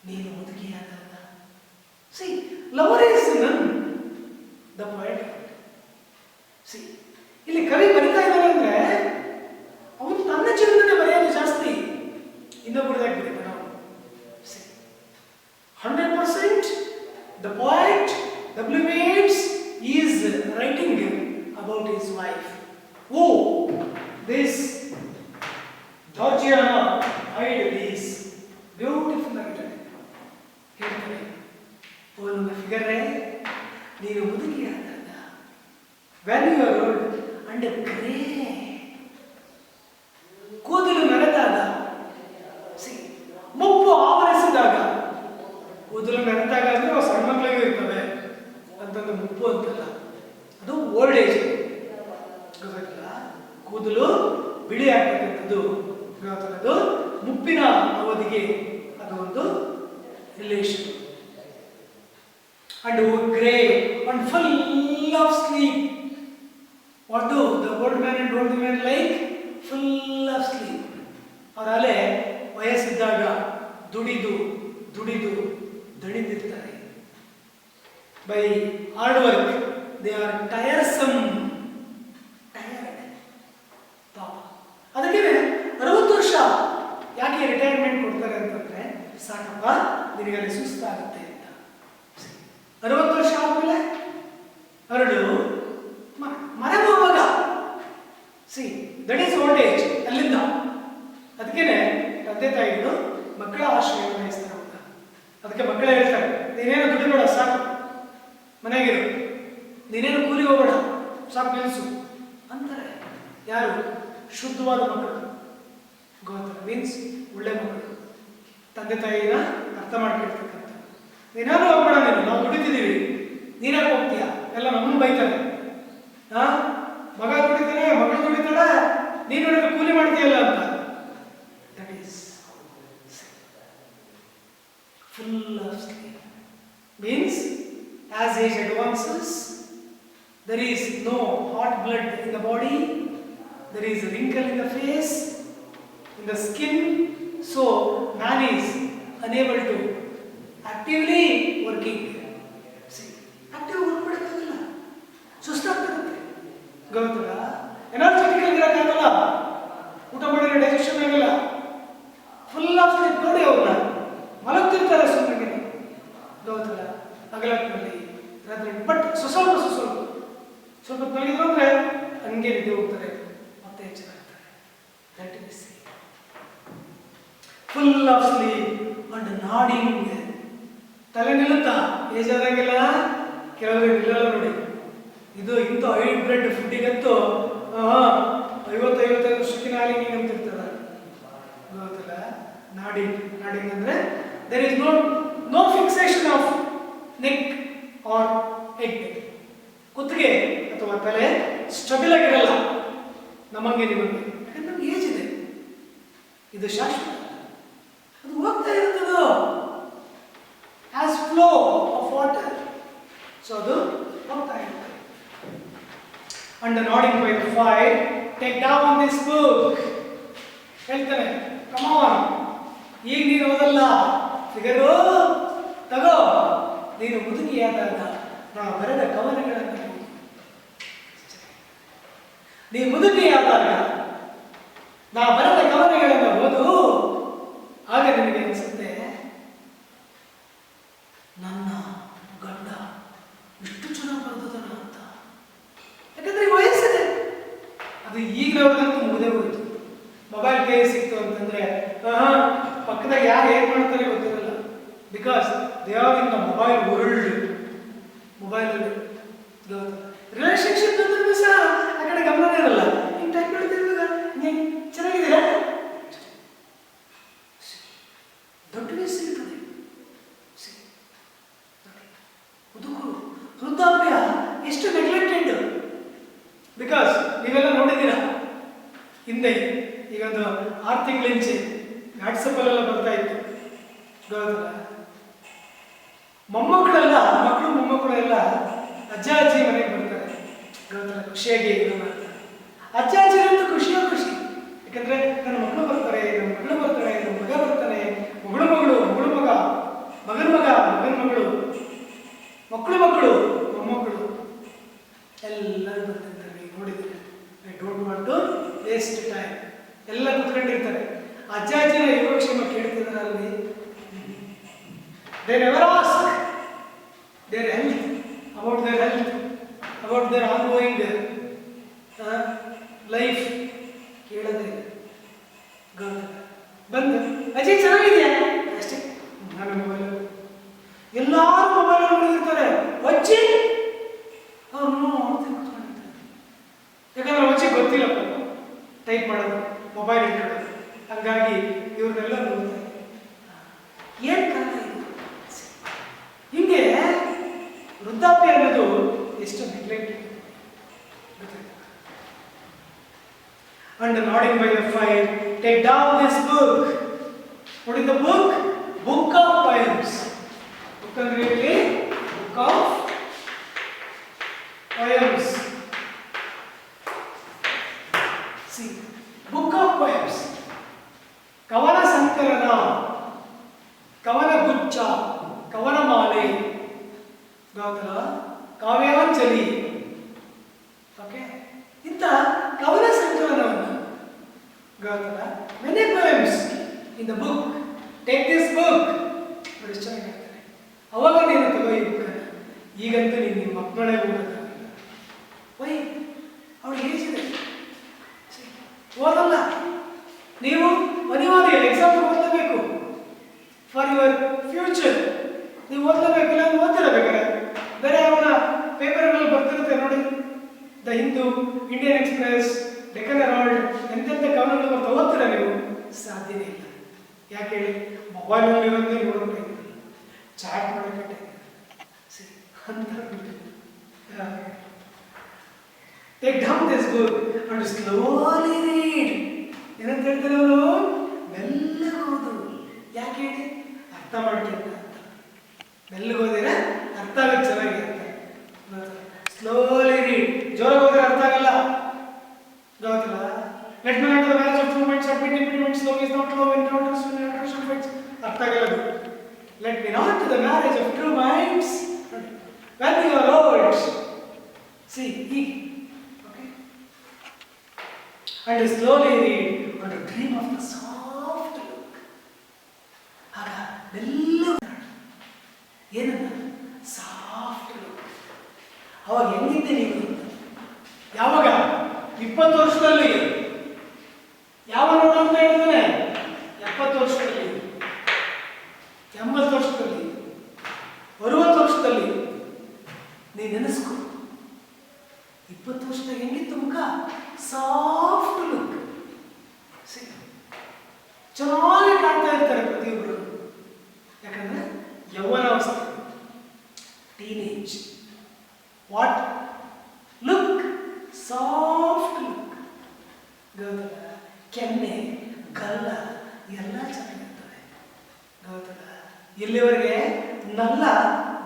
ನೀನು ಮುದುಕಿಯಾದಾಗ. See, lover is none, the poet. See, ಇಲ್ಲಿ ಕವಿ ಬರಿತಾ ಇದ್ದಾನೆ ಅಂದ್ರೆ ಅವನು ತನ್ನ ಜೀವನನೇ ಬರೆಯೋದು ಜಾಸ್ತಿ, ಇನ್ನೊಬ್ಬರದಾಗಿ ಬರೀತಾನೆ ಅವನು. 100% the poet W. Yeats is writing about his wife. Oh, this Georgiana Hyde is beautiful ಆಗಿದ್ದಾನೆ. ಹೇಳ್ತಾನೆ, ಓ ನನ್ನ ಫಿಗರೇ ನೀನು ಮುದುಕಿಯಾದಾಗ, when you are old and grey, ಕೂದಲು ನರೆದಾಗ, ಮುಪ್ಪು ಆವರಿಸಿದಾಗ. ಕೂದಲು ನರೆದಾಗ ಅಂದ್ರೆ ಸಣ್ಣ ಮಕ್ಕಳಿಗೆ ಇರ್ತವೆ ಅಂತಂದ್ರೆ ಮುಪ್ಪು ಅಂತಲ್ಲ, ಅದು ಓಲ್ಡ್ ಏಜ್, ಗೊತ್ತಾಗಲ್ಲ. ಕೂದಲು ಬಿಳಿ ಆಗ್ತಕ್ಕಂಥದ್ದು ಅದು ಮುಪ್ಪಿನ ಅವಧಿಗೆ ಅದು ಒಂದು relation. And grey and full of sleep. What do the old man and old women like? Full of sleep. ಅವರಲ್ಲೇ ವಯಸ್ಸಿದ್ದಾಗ ದುಡಿದು ದಣಿದಿರ್ತಾರೆ. By hard work they are tiresome, tired ಪಾಪ. ಅದಕ್ಕೆ 60 ವರ್ಷ ಯಾಕೆ ರಿಟೈರ್ಮೆಂಟ್ ಕೊಡ್ತಾರೆ ಅಂತಂದ್ರೆ, ಸಾಕಪ್ಪ ನಿನಗಲ್ಲಿ ಸುಸ್ತಾಗುತ್ತೆ ಅಂತ. 60 ವರ್ಷ ಆದ್ಮೇಲೆ ಹರಡು ಮನೆಗೆ ಹೋಗುವಾಗ, ದಟ್ ಈಸ್ ಓಲ್ಡ್ ಏಜ್. ಅಲ್ಲಿಂದ ಅದಕ್ಕೇನೆ ತಂದೆ ತಾಯಿಗಳು ಮಕ್ಕಳ ಆಶ್ರಯ ವಹಿಸ್ತಾರೆ. ಅದಕ್ಕೆ ಮಕ್ಕಳೇ ಹೇಳ್ತಾರೆ, ನೀನೇನು ದುಡಿಬೇಡ ಸಾಕು, ಮನೆಗಿರು, ನೀನೇನು ಕೂಲಿ ಹೋಗಬೇಡ ಸಾಕು, ನಿಲ್ಲಿಸು ಅಂತಾರೆ. ಯಾರು? ಶುದ್ಧವಾದ ಮಕ್ಕಳು, ಗೊತ್ತ ಮೀನ್ಸ್ ಒಳ್ಳೆ ಮಕ್ಕಳು, ತಂದೆ ತಾಯಿನ ಅರ್ಥ ಮಾಡ್ಕೊಳ್ತಕ್ಕಂಥ. ನೀನಾದ್ರೂ ಹೋಗ್ಬೇಡ, ನಾವು ದುಡಿತಿದ್ದೀವಿ, ನೀನಾಗ ಹೋಗ್ತೀಯ, ಎಲ್ಲ ನಮ್ಮನ್ನು ಬೈತಾರೆ. ಮಗ ದುಡಿತಾನೆ, ಮಗಳು ದುಡಿತಾಳೆ, ನೀನು ನೋಡಿದ್ರೆ ಕೂಲಿ ಮಾಡ್ತೀಯಲ್ಲ ಅಂತ. That is full of sleep. Means as age advances, there is no hot blood in the body, there is a wrinkle in the face, in the skin, so man is unable to actively working. See, active work ಮಾಡೋಕ್ಕಾಗಲ್ಲ, ಸುಸ್ತಾಗ್ತಿರುತ್ತೆ, ಗೊತ್ತಲ್ಲ, energetic ಆಗಿರೋಕ್ಕಾಗಲ್ಲ, ಊಟ ಮಾಡಿದ್ರೆ digestion ಆಗಲ್ಲ, full of sleep. ನೋಡಿ ಅವ್ರನ್ನ ಮಲಗ್ತಿರ್ತಾರೆ ಸುಮ್ಮನೆ, ಗೊತ್ತಲ್ಲ, ಹಗಲಲ್ಲಿ ರಾತ್ರಿ. ಬಟ್ ಸ್ವಲ್ಪ ಮಲಗಿದ್ರು ಅಂದ್ರೆ ಹಂಗೆ ನಿದ್ದೆ ಹೋಗ್ತಾರೆ, ಮತ್ತೆ ಎಚ್ಚರ ಆಗ್ತಾರೆ. That is full of sleep and ನಾಡಿಂಗ್. ತಲೆ ನಿಲ್ಲುತ್ತಾ ಏಜ್ ಆದಂಗೆಲ್ಲ, ಕೆಲವರಿಗೆ ನಿಲ್ಲಲ್ಲ ನೋಡಿ. ಇದು ಇಂಥ ಹೈಬ್ರಿಡ್ ಫುಡ್ಡಿಗಂತೂ 50-55 ವರ್ಷಕ್ಕಿನ ಹಾಲಿಗೆ ಅಂತಿರ್ತಾರೆ, ಗೊತ್ತಲ್ಲ. ನಾಡಿಂಗ್ ಅಂದ್ರೆ there is no fixation of neck or head. ಕುತ್ತಿಗೆ ಅಥವಾ ತಲೆ ಸ್ಟೆಬಲ್ ಆಗಿರಲ್ಲ ನಮಗೆ ನಿಮಗೆ, ಯಾಕಂದ್ರೆ ನಮ್ಗೆ ಏಜ್ ಇದೆ. ಇದು ಶಾಶ್ವತ, ಅದು ಹೋಗ್ತಾ ಇರುತ್ತದು as flow of water. So ಅದು ಹೋಗ್ತಾ ಇರುತ್ತೆ. And nodding by the fire, take down this book. ಹೇಳ್ತಾನೆ, ಕಮ್ ಆನ್, ಈಗ ನೀನು ಓದಲ್ಲ, ಫಿಗರು ತಗೋ. ನೀನು ಮುದುಕಿಯಾದಾಗ ನಾವು ಬರೆದ ಕವನಗಳನ್ನು ಓದು. ನೀನು ಮುದುಕಿಯಾದಾಗ ನಾವು ಬರೆದ ಕವನಗಳನ್ನು ಓದು. ಆಗ ನಿನಗೆ ಅನಿಸುತ್ತೆ, ನನ್ನ ಗಂಡ ಇಷ್ಟು ಚೆನ್ನಾಗಿ ಬರೆದನ ಅಂತ. ಯಾಕಂದ್ರೆ ಈ ವಯಸ್ಸಿದೆ. ಅದು ಈಗಲವ್ರಿಗಂತೂ ಮುಗಿದೇ ಹೋಯಿತು. ಮೊಬೈಲ್ ಕೈ ಸಿಕ್ತು ಅಂತಂದ್ರೆ ಪಕ್ಕದಾಗ ಯಾರು ಏನ್ ಮಾಡ್ತಾರೆ ಗೊತ್ತಿರಲ್ಲ. Because they are in the mobile world. ಮೊಬೈಲಲ್ಲಿ ರಿಲೇಶನ್ಶಿಪ್ ಅಂದ್ರೆ ಸಹ ಆ ಕಡೆ ಗಮನ ಇರಲ್ಲ. ಹಿಂಗೆ ಟೈಪ್ ಮಾಡ್ತಿರುವಾಗ ಚೆನ್ನಾಗಿದ್ದೀರಾ, ದೊಡ್ಡ ವಯಸ್ಸು ಇರ್ತದೆ. ಮುದುಕರು, ವೃದ್ಧಾಪ್ಯ ಎಷ್ಟು ನೆಗ್ಲೆಕ್ಟೆಡ್. ಬಿಕಾಸ್ ನೀವೆಲ್ಲ ನೋಡಿದ್ದೀರಾ, ಹಿಂದೆ ಈಗೊಂದು 6 ತಿಂಗಳಿಂಚೆ ವಾಟ್ಸಪ್ಪಲ್ಲೆಲ್ಲ ಬರ್ತಾ ಇತ್ತು, ಗೊತ್ತಲ್ಲ. ಮೊಮ್ಮಕ್ಕಳೆಲ್ಲ, ಮಕ್ಕಳು ಮೊಮ್ಮಕ್ಕಳು ಎಲ್ಲ ಅಜ್ಜ ಅಜ್ಜಿ ಮನೆಗೆ ಬರ್ತಾರೆ, ಗೊತ್ತಲ್ಲ, ಖುಷಿಯಾಗಿ ಇದು ಮಾಡ್ತಾರೆ. ಅಜ್ಜ ಅಜ್ಜಿಗಂತೂ ಖುಷಿಯೋ ಖುಷಿ. ಯಾಕಂದ್ರೆ ನನ್ನ ಮಕ್ಕಳು ಬರ್ತಾರೆ, ನನ್ನ ಮಗಳು ಬರ್ತಾರೆ, ನನ್ನ ಮಗ ಬರ್ತಾನೆ, ಮಗಳು ಮಗ, ಮಗನ ಮಗಳು, ಮಕ್ಕಳು ಮೊಮ್ಮಕ್ಕಳು ಎಲ್ಲರೂ ಬರ್ತಿರ್ತಾರೆ. ನೋಡಿದ್ರೆ I don't want to waste time. ಎಲ್ಲ ಕುತ್ಕೊಂಡಿರ್ತಾರೆ. ಅಜ್ಜ ಅಜ್ಜಿನ ಯೋಗಕ್ಷೇಮ ಕೇಳ್ತಿದ್ದಾರೆ ಅಲ್ಲಿ. they never ask their health, about their ongoing life. ಕೇಳೋದೇ ಬಂದು ಅಜ್ಜಿ ಚೆನ್ನಾಗಿದೆಯಾ ಅಷ್ಟೇ. ನಾನು ಮೊಬೈಲ್, ಎಲ್ಲರೂ ಮೊಬೈಲ್ ನೋಡಿರ್ತಾರೆ. ಅಜ್ಜಿ ಅವ್ರು ನೋಡ್ತೀನಿ ಕೂತ್ಕೊಂಡಿರ್ತಾರೆ. ಯಾಕಂದ್ರೆ ಅಜ್ಜಿಗೆ ಗೊತ್ತಿಲ್ಲಪ್ಪ ಟೈಪ್ ಮಾಡೋದು, ಮೊಬೈಲ್ ಇಟ್ಕೊಳ್ಳೋದು. ಹಾಗಾಗಿ ಇವ್ರನ್ನೆಲ್ಲ ನೋಡ್ತಾರೆ. ಏನ್ ಕಾರಣ ಇದು? ಹಿಂಗೆ ವೃದ್ಧಾಪ್ಯ ಅನ್ನೋದು ಎಷ್ಟು neglect. And nodding by the fire, take down this book. What is the book? Book of poems. Book ಅಂದ್ರೆ ಇಲ್ಲಿ book of poems. C, book of poems, ಕವನ ಸಂಕಲನ, ಕವನ ಗುಚ್ಛ, ಕವನ ಮಾಲೆ, ಗೊತ್ತಲ್ಲ, ಕಾವ್ಯಾಂಜಲಿ. ಓಕೆ, ಇಂಥ ಕವನ ಸಂಕಲನವನ್ನು, ಗೊತ್ತಲ್ಲ, many poems in the book. Take this book. ನೋಡಿ ಎಷ್ಟು ಚೆನ್ನಾಗಿ ಹೇಳ್ತಾರೆ. ಅವಾಗ ನೀನು ತಗೋ ಈ ಬುಕ್. ಈಗಂತೂ ನೀನು ನಿಮ್ಮ ಮಕ್ಕಳೇ ಓದೋಕ್ಕಾಗಲ್ಲ. ವೈ? ಅವಳಿಗೆ ಏಜಿದೆ, ಓದಲ್ಲ. ನೀವು ಅನಿವಾರ್ಯ ಎಕ್ಸಾಮ್ ಓದಲೇಬೇಕು ಫಾರ್ ಯುವರ್ ಫ್ಯೂಚರ್. ನೀವು ಓದಲೇಬೇಕು, ಇಲ್ಲ ಓದ್ತಿರಬೇಕಾರೆ. ಬೇರೆ ಅವನ ಪೇಪರ್ಗಳಲ್ಲಿ ಬರ್ತಿರುತ್ತೆ ನೋಡಿ, the Hindu, Indian Express, Deccan Herald, ಎಂತೆಂಥ ಕವನಗಳು ಬರ್ತಾ ಓದ್ತೀರಾ ನೀವು? ಸಾಧ್ಯನೇ ಇಲ್ಲ. ಯಾಕೆ ಹೇಳಿ? ಮೊಬೈಲಲ್ಲಿರೋದೇ ನೋಡೋಕೆ, ಚಾಟ್ ಮಾಡೋಕೆ ಅಂತ. Take down this book and slowly read. ಏನಂತ ಹೇಳ್ತಾರೆ ಅವರು? ಮೆಲ್ಲಗೆ ಓದು. ಯಾಕೆ ಹೇಳಿ? ಅರ್ಥ ಮಾಡ್ಕೊಂಡ ಅಂತ. ಮೆಲ್ಲಗೆ ಓದಿದ್ರೆ ಅರ್ಥ ಆಗುತ್ತೆ, ಚೆನ್ನಾಗಿ ಅರ್ಥ. Slowly read. ಜೋರಾಗಿ ಹೋದ್ರೆ ಅರ್ಥ let me not to the marriage of true minds. When you are old, see, okay, and slowly read and dream of the soft look. ಆಗ ಮೆಲ್ಲಗೆ ಏನನ್ನ ಸಾಫ್ಟ್ ಲುಕ್. ಅವಾಗ ಹೆಂಗಿದ್ದೆ ನೀವು? ಯಾವಾಗ 20 ವರ್ಷದಲ್ಲಿ ಯಾವ ನೋಡ ಅಂತ ಹೇಳ್ತಾನೆ? 70 ವರ್ಷದಲ್ಲಿ, 80 ವರ್ಷದಲ್ಲಿ, 60 ವರ್ಷದಲ್ಲಿ. ನೀ ನೆನೆಸ್ಕೊ, 20 ವರ್ಷದಾಗ ಹೆಂಗಿತ್ತು ಮುಖ? Soft look. ಚೆನ್ನಾಗಿ ಕಾಣ್ತಾ ಇರ್ತಾರೆ ಪ್ರತಿಯೊಬ್ಬರು. ಯಾಕಂದ್ರೆ ಯೌವನಾವಸ್ಥೆ, teenage. What look? Soft look. ಗೊತ್ತಲ್ಲ? ಕೆನ್ನೆ, ಗಲ್ಲ ಎಲ್ಲ ಚೆನ್ನಾಗಿರ್ತದೆ. ಗೊತ್ತಲ್ಲ? ಎಲ್ಲಿವರೆಗೆ? ನಲ್ಲ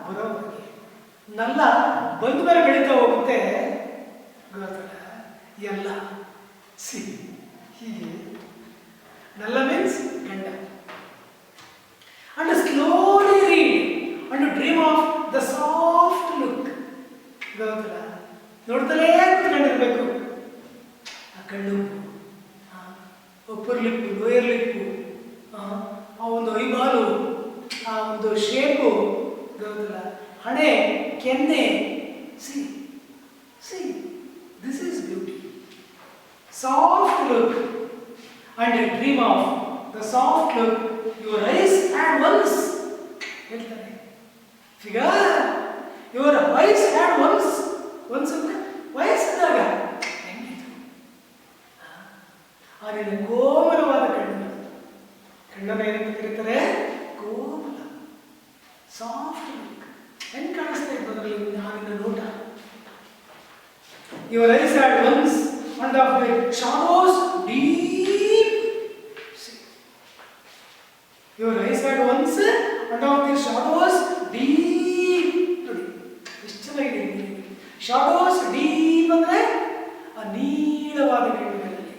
ಬರೋವರೆಗೆ. ನಲ್ಲ ಬಂದ ಮೇಲೆ ಬೆಳೀತಾ ಹೋಗುತ್ತೆ. ಗೊತ್ತಲ್ಲ? ಎಲ್ಲ ಹೀಗೆ. ನಲ್ಲ ಮೀನ್ಸ್ ಗಂಡ. And slowly read and dream of the soft look. ಗೊತ್ತಲ್ಲ? ನೋಡ್ತಲೇ ಕುತ್ಕೊಂಡಿರ್ಬೇಕು. ಆ ಕಣ್ಣು, ಅಪ್ಪರ್ ಲಿಪ್ಪು, ಲೋಯರ್ ಲಿಪ್ಪು, ಆ ಒಂದು ಐಬಾಲು, ಆ ಒಂದು ಶೇಪು. ಗೊತ್ತಲ್ಲ? ಹಣೆ, ಕೆನ್ನೆ. C this is beauty. Soft look and dream of the soft look your eyes had once. ಹೇಳ್ತಾರೆ figure your eyes had once ಅಂದ್ರೆ ವಯಸ್ಸಿದಾಗ ಹೆಂಗಿತ್ತು? ನಿನ್ನ ಕೋಮಲವಾದ ಕಣ್ಣನ್ನು ಏನಂತ ಕರೀತಾರೆ? ಕೋಮಲ, ಸಾಫ್ಟ್ ಲುಕ್. ಹೆಂಗ್ ಕಾಣಿಸ್ತಾ ಇದ್ದದ್ರಲ್ಲಿ ನಿನ್ನ ನೋಟ? Your eyes had once and of the shadows deep. See. Your eyes had once and of the shadows deep. ನೋಡಿ ಎಷ್ಟು ಚೆನ್ನಾಗಿದೆ. ಶಾಡೋಸ್ ಡೀಪ್ ಅಂದ್ರೆ ಆ ನೀಳವಾದ ಕಣ್ಣುಗಳಲ್ಲಿ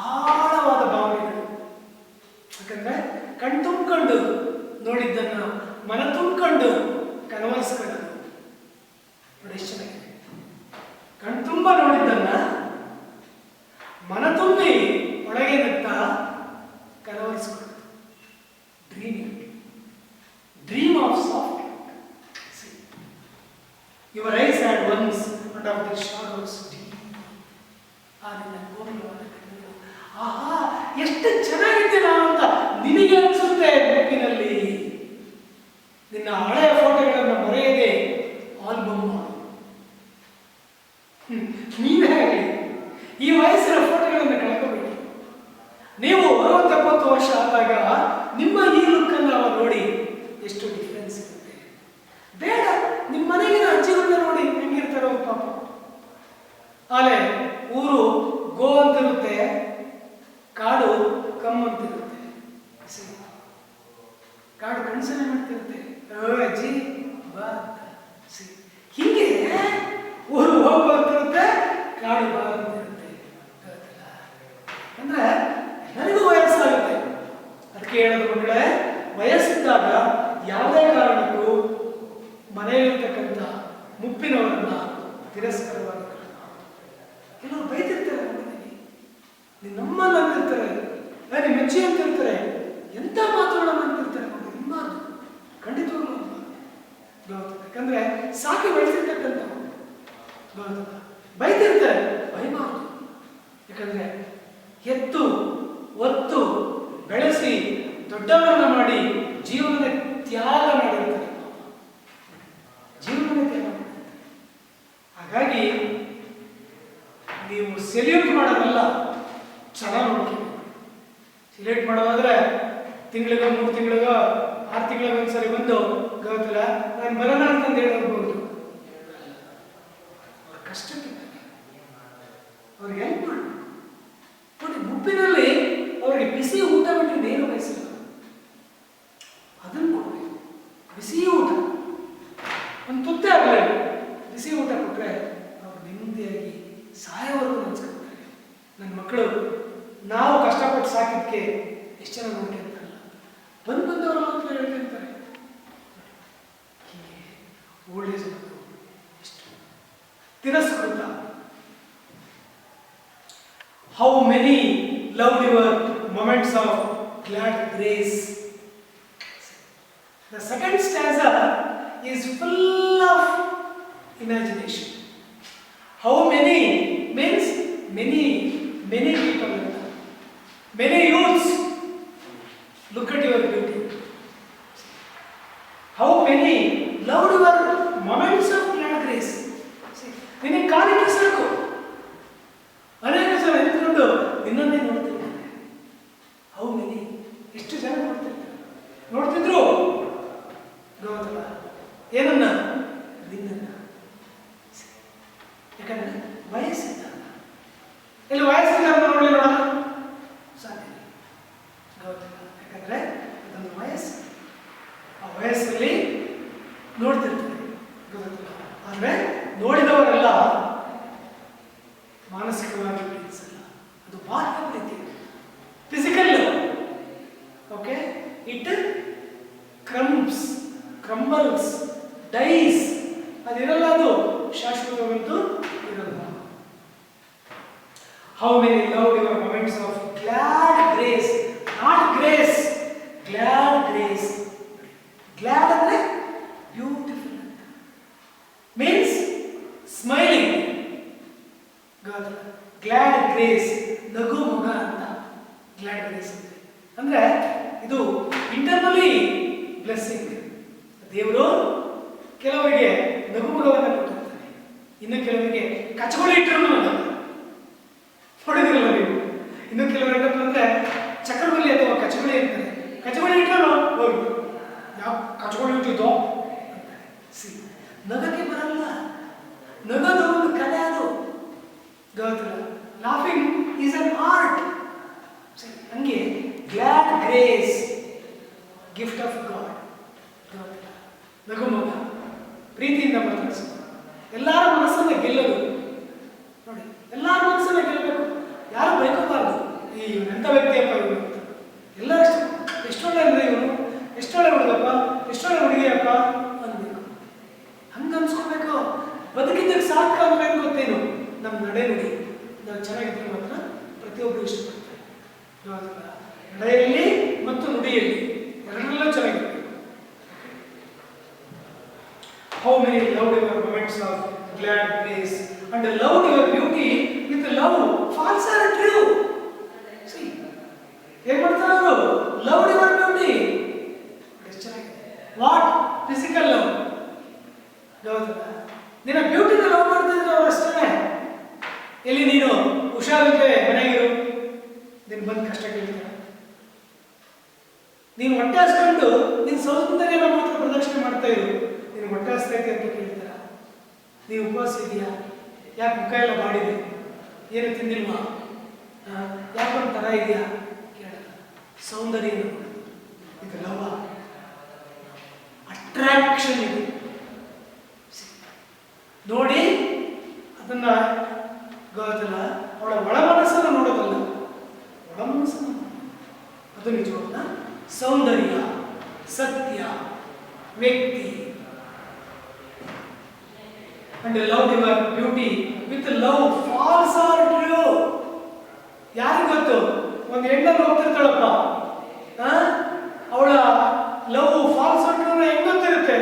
ಆಳವಾದ ಭಾವನೆಗಳು. ಯಾಕಂದ್ರೆ ಕಣ್ ತುಂಬಿಕೊಂಡು ನೋಡಿದ್ದನ್ನ ಮನ ತುಂಬಿಕೊಂಡು ಕನವರಿಸ್ಕೊಳ್ಳೋದು. ನೋಡಿ ಎಷ್ಟು ಚೆನ್ನಾಗಿದೆ. ಕಣ್ ತುಂಬ ನೋಡಿದ್ದನ್ನ ಮನ ತುಂಬಿ ಒಳಗೆ ನಗ್ತಾ ಕನವರಿಸ್ಕೊಳ್ಳೋದು. Dream of soft. Your eyes had once and of the shadows deep. ನಿನ್ನ ಕೋಮಲವಾದ ಕಣ್ಣುಗಳು. ಆಹಾ, ಎಷ್ಟು ಚೆನ್ನಾಗಿದೆ ನಾನು ಅಂತ ನಿನಗೆ ಅನಿಸುತ್ತೆ. ಬುಕ್ಕಿನಲ್ಲಿ ನಿನ್ನ ಹಳೆಯ ಫೋಟೋಗಳನ್ನು ಬರೆಯದೆ ಆಲ್ಬಮ್ ಮಾಡು. ನೀವೇ ಹೇಳಿ, ಈ ವಯಸ್ಸಿನ ಫೋಟೋಗಳನ್ನು ಕಳ್ಕೋಬೇಡಿ. ನೀವು 60-70 ವರ್ಷ ಆದಾಗ ನಿಮ್ಮ ಈ ಲುಕ್ಕನ್ನು ನಾವು ನೋಡಿ ಎಷ್ಟು ಡಿಫ್ರೆನ್ಸ್ ಇರುತ್ತೆ. ಬೇಡ, ನಿಮ್ಮ ಮನೆಗಿನ ಅಜ್ಜಿಗಳನ್ನ ನೋಡಿ ಹೆಂಗಿರ್ತಾರೋ ಪಾಪ. ಆಲೆ ಊರು ಗೋ ಅಂತಿರುತ್ತೆ, ಕಾಡು ಕಮ್ ಅಂತಿರುತ್ತೆ. ಕಾಡು ಕಣ್ಸನೆ ಮಾಡ್ತಿರುತ್ತೆ, ಅಜ್ಜಿ ಬಾ ಅಂತ. ಹೀಗೆ ಊರು ಹೋಗು ಅಂತಿರುತ್ತೆ, ಕಾಡು ಬಾ ಅಂತಿರುತ್ತೆ. ಅಂದ್ರೆ ನನಗೂ ವಯಸ್ಸಾಗುತ್ತೆ. ಅದಕ್ಕೆ ಹೇಳೋದು ಮಕ್ಕಳೇ, ವಯಸ್ಸಿದ್ದಾಗ ಯಾವುದೇ ಕಾರಣಕ್ಕೂ ಮನೆಯಲ್ಲಿರ್ತಕ್ಕಂಥ ಮುಪ್ಪಿನವರನ್ನ ತಿರಸ್ಕಾರವಾಗಿ ಕೆಲವರು ಬೈತಿರ್ತಾರೆ. ನೋಡಿದ್ದೀನಿ, ನಮ್ಮನ್ನ ಅಂತಿರ್ತಾರೆ, ನಿಮ್ಮ ಅಜ್ಜಿ ಅಂತಿರ್ತಾರೆ, ಎಂಥ ಮಾತುಗಳನ್ನು ಅಂತಿರ್ತಾರೆ. ಇನ್ಬಾರ್ದು, ಖಂಡಿತವಾಗ್ಲೂ ಇನ್ಬಾರ್ದು. ಯಾಕಂದ್ರೆ ಸಾಕಿ ಬೆಳೆಸಿರ್ತಕ್ಕಂಥ ಬೈತಿರ್ತಾರೆ, ಬೈಬಾರ್ದು. ಯಾಕಂದ್ರೆ ಎತ್ತು ಒತ್ತು ಬೆಳೆಸಿ ದೊಡ್ಡವರನ್ನ ಮಾಡಿ ಜೀವನದ ತ್ಯಾಗ ಮಾಡಿರ್ತಾರೆ. ಜೀವನದ ತ್ಯಾಗ ಮಾಡಿರ್ತಾರೆ. ಹಾಗಾಗಿ ನೀವು ಸೆಲ್ಯೂಟ್ ಮಾಡೋದಲ್ಲ, ಚೆನ್ನಾಗಿ ನೋಡ್ತೀವಿ. ಸೆಲ್ಯೂಟ್ ಮಾಡೋದಾದ್ರೆ ತಿಂಗಳಿಗೋ 3 ತಿಂಗಳಿಗೋ 6 ತಿಂಗಳಿಗೋ ಒಂದ್ಸರಿ ಬಂದು ಗೊತ್ತಿಲ್ಲ ನಾನು ಬರೋಣ ಅಂತಂದು ಹೇಳೋಗ್ಬೋದು. ಅವ್ರ ಕಷ್ಟಕ್ಕೆ ಅವ್ರಿಗೆ ಹೆಲ್ಪ್ ಮಾಡಬೇಕು. ನೋಡಿ, ಮುಪ್ಪಿನಲ್ಲಿ ಅವರಿಗೆ ಬಿಸಿ ಊಟ ಬಿಟ್ಟು ಏನು ಬಯಸಿಲ್ಲ, ಅದನ್ನು ಕೊಡಬೇಕು. ಬಿಸಿ ಊಟ, ಒಂದು ತುತ್ತೆ ಆಗಲ್ಲ, ಬಿಸಿ ಊಟ ಕೊಟ್ಟರೆ ಅವ್ರು ನೆಮ್ಮದಿಯಾಗಿ ಸಾಯೋವರೆಗೂ ನೆನೆಸ್ಕೊಳ್ತಾರೆ. ನನ್ನ ಮಕ್ಕಳು ನಾವು ಕಷ್ಟಪಟ್ಟು ಸಾಕಿದ್ದಕ್ಕೆ ಎಷ್ಟು ಜನ ನೋಡ್ಕೊಂತಾರಲ್ಲ, ಬಂದವರ ಮಕ್ಕಳು ಹೇಳ್ಕೊಂತಾರೆ, ಓಲ್ಡ್ ಏಜ್ ಬಂತು, ಇಷ್ಟು ತಿರಸ್ಕೃತ. How many love your moments of glad grace. The second stanza is full of imagination. How many means many people, many youths look at your beauty. How many loved your moments of glad grace. ನಿನಗೆ ಕಾಲಿಟ್ಟು ಸಾಕು, ಅನೇಕ ಜನ ನಿಂತ್ಕೊಂಡು ನಿನ್ನನ್ನೇ ನೋಡ್ತಿರ್ತಾರೆ. How many, ಎಷ್ಟು ಜನ ನೋಡ್ತಿದ್ರು ಗೌತಮ ಏನನ್ನ, ನಿನ್ನನ್ನ. ಯಾಕಂದ್ರೆ ವಯಸ್ಸಿದ್ದ, ಇಲ್ಲಿ ವಯಸ್ಸಿಲ್ಲ ನೋಡಲಿ ನೋಡೋಣ ಸಾಧ್ಯ ಗೌತಮ. ಯಾಕಂದ್ರೆ ಅದೊಂದು ವಯಸ್ಸು, ಆ ವಯಸ್ಸಲ್ಲಿ ನೋಡ್ತಿರ್ತಾರೆ ಗೌತಮ. ಆದ್ರೆ ನೋಡಿದವರೆಲ್ಲ ಮಾನಸಿಕವಾಗಿ ಪ್ರೀತಿಸಲ್ಲ, ಅದು ಬಾಹ್ಯ ಪ್ರೀತಿ, ಫಿಸಿಕಲ್. ಓಕೆ, ಇಟ್ ಕ್ರಂಬಲ್ಸ್, ಡೈಸ್, ಅದಿರಲ್ಲ, ಅದು ಶಾಶ್ವತವಂತೂ ಇರಲ್ಲ. How many love your moments of glad grace, not grace, glad grace. Glad ಅಂದ್ರೆ ಬ್ಯೂಟಿಫುಲ್ ಅಂತ ಮೀನ್ಸ್ ಸ್ಮೈಲಿಂಗ್. ಗ್ಲಾಡ್ ಗ್ರೇಸ್, ನಗು ಮುಖ ಅಂತ ಗ್ಲಾಡ್ ಗ್ರೇಸ್ ಅಂದ್ರೆ ಇದು ಇಂಟರ್ನಲಿ ಬ್ಲೆಸ್ಸಿಂಗ್. ದೇವರು ಕೆಲವರಿಗೆ ನಗು ಮುಖವನ್ನು ಕೊಟ್ಟಿರ್ತಾನೆ, ಇನ್ನು ಕೆಲವರಿಗೆ ಕಚಗುಳಿ ಇಟ್ಟರು ಹೊಡೆದಿರಲ್ಲ ನೀವು. ಇನ್ನು ಕೆಲವರು ಏನಪ್ಪ ಅಂದ್ರೆ ಚಕ್ರವಲ್ಲಿ ಅಥವಾ ಕಚಗುಳಿ ಇರ್ತಾರೆ, ಕಚಗುಳಿ ಇಟ್ಟರು ಹೋಗಿ ಯಾವ ಕಚಗುಳಿ ಇಟ್ಟಿದ್ದೋ ಅಂತಾರೆ. ನಗಕ್ಕೆ ಬರಲ್ಲ, ನಗದು ಒಂದು ಕಲೆ, ಅದು ಗೌತಮ. Laughing is an art. ಹಂಗೆ glad grace, gift of God. ನಗು ಮಗ ಪ್ರೀತಿಯಿಂದ ಮಾತಾಡಿಸೋದು, ಎಲ್ಲರ ಮನಸ್ಸನ್ನ ಗೆಲ್ಲೋದು. ನೋಡಿ, ಎಲ್ಲರ ಮನಸ್ಸನ್ನ ಗೆಲ್ಲಬೇಕು, ಯಾರು ಬೈಕೋಬಾರ್ದು. ಈ ಎಂಥ ವ್ಯಕ್ತಿಯಪ್ಪ ಇವನು ಅಂತ, ಎಲ್ಲರಷ್ಟು ಎಷ್ಟೊಳ್ಳೆ ಅಂದ್ರೆ ಇವನು, ಎಷ್ಟೊಳ್ಳೆ ಹುಡುಗಪ್ಪ, ಎಷ್ಟೊಳ್ಳೆ ಹುಡುಗಿಯಪ್ಪ ಅನ್ಬೇಕು. ಹಂಗೆ ಅನ್ಸ್ಕೋಬೇಕು. ಬದುಕಿದ್ದಕ್ಕೆ ಸಾಕು ಅಂದ್ರೆ ಏನು ಗೊತ್ತೇನು, ನಮ್ಮ ನಡೆ ನುಡಿ ನಾವು ಚೆನ್ನಾಗಿದ್ರೆ ಮಾತ್ರ ಪ್ರತಿಯೊಬ್ಬರು ಇಷ್ಟಪಡ್ತಾರೆ. ನಡೆಯಲ್ಲಿ ಮತ್ತು ನುಡಿಯಲ್ಲಿ ಎರಡರಲ್ಲೂ ಚೆನ್ನಾಗಿರ್ಬೇಕು. How many loved your moments of glad grace and loved your beauty with love false or true. See, ಏನು ಮಾಡ್ತಾರೆ ಅವರು? Loved your beauty. ಎಷ್ಟು ಚೆನ್ನಾಗಿದೆ. What? Physical love. ಹೌದಾ? ನಿನ್ನ ಬ್ಯೂಟಿನ ಲವ್ ಮಾಡ್ತಿದ್ರೆ ಅವ್ರು ಅಷ್ಟೇ. ಎಲ್ಲಿ ನೀನು ಹುಷಾರಿದ್ರೆ ಮನೆಗಿರು, ನೀನು ಬಂದು ಕಷ್ಟ ಕೇಳ್ತಾರೆ. ನೀನು ಹೊಟ್ಟೆ ಹಸ್ಕೊಂಡು ನಿನ್ನ ಸೌಂದರ್ಯನ ಮಾತ್ರ ಪ್ರದರ್ಶನ ಮಾಡ್ತಾ ಇರು, ನೀನು ಹೊಟ್ಟೆ ಹಸ್ತೈತೆ ಅಂತ ಕೇಳ್ತಾರ. ನೀನು ಉಪವಾಸ ಇದೆಯಾ, ಯಾಕೆ ಮುಖ ಎಲ್ಲ ಮಾಡಿದೆ, ಏನು ತಿಂದಿಲ್ವಾ, ಯಾಕೊಂದು ಥರ ಇದೆಯಾ ಕೇಳಲ್ಲ. ಸೌಂದರ್ಯ ಇದು ಲವ, ಅಟ್ರಾಕ್ಷನ್ ಇದು. ನೋಡಿ ಅದನ್ನ ಗೌತಮ ಅವಳ ಒಳ ಮನಸ್ಸನ್ನು ನೋಡೋದಲ್ಲ, ಒಳ ಮನಸ್ಸನ್ನು, ಅದು ನಿಜವಾದ ಸೌಂದರ್ಯ, ಸತ್ಯ, ವ್ಯಕ್ತಿ. And love your beauty with love false or true. ಯಾರಿಗೆ ಗೊತ್ತು? ಒಂದು ಹೆಣ್ಣನ್ನು ಹೋಗ್ತಿರ್ತಾಳಪ್ಪ, ಅವಳ ಲವ್ ಫಾಲ್ಸ್ ಆರ್ ಟ್ರೂ ಹೆಂಗ್ ಗೊತ್ತಿರುತ್ತೆ?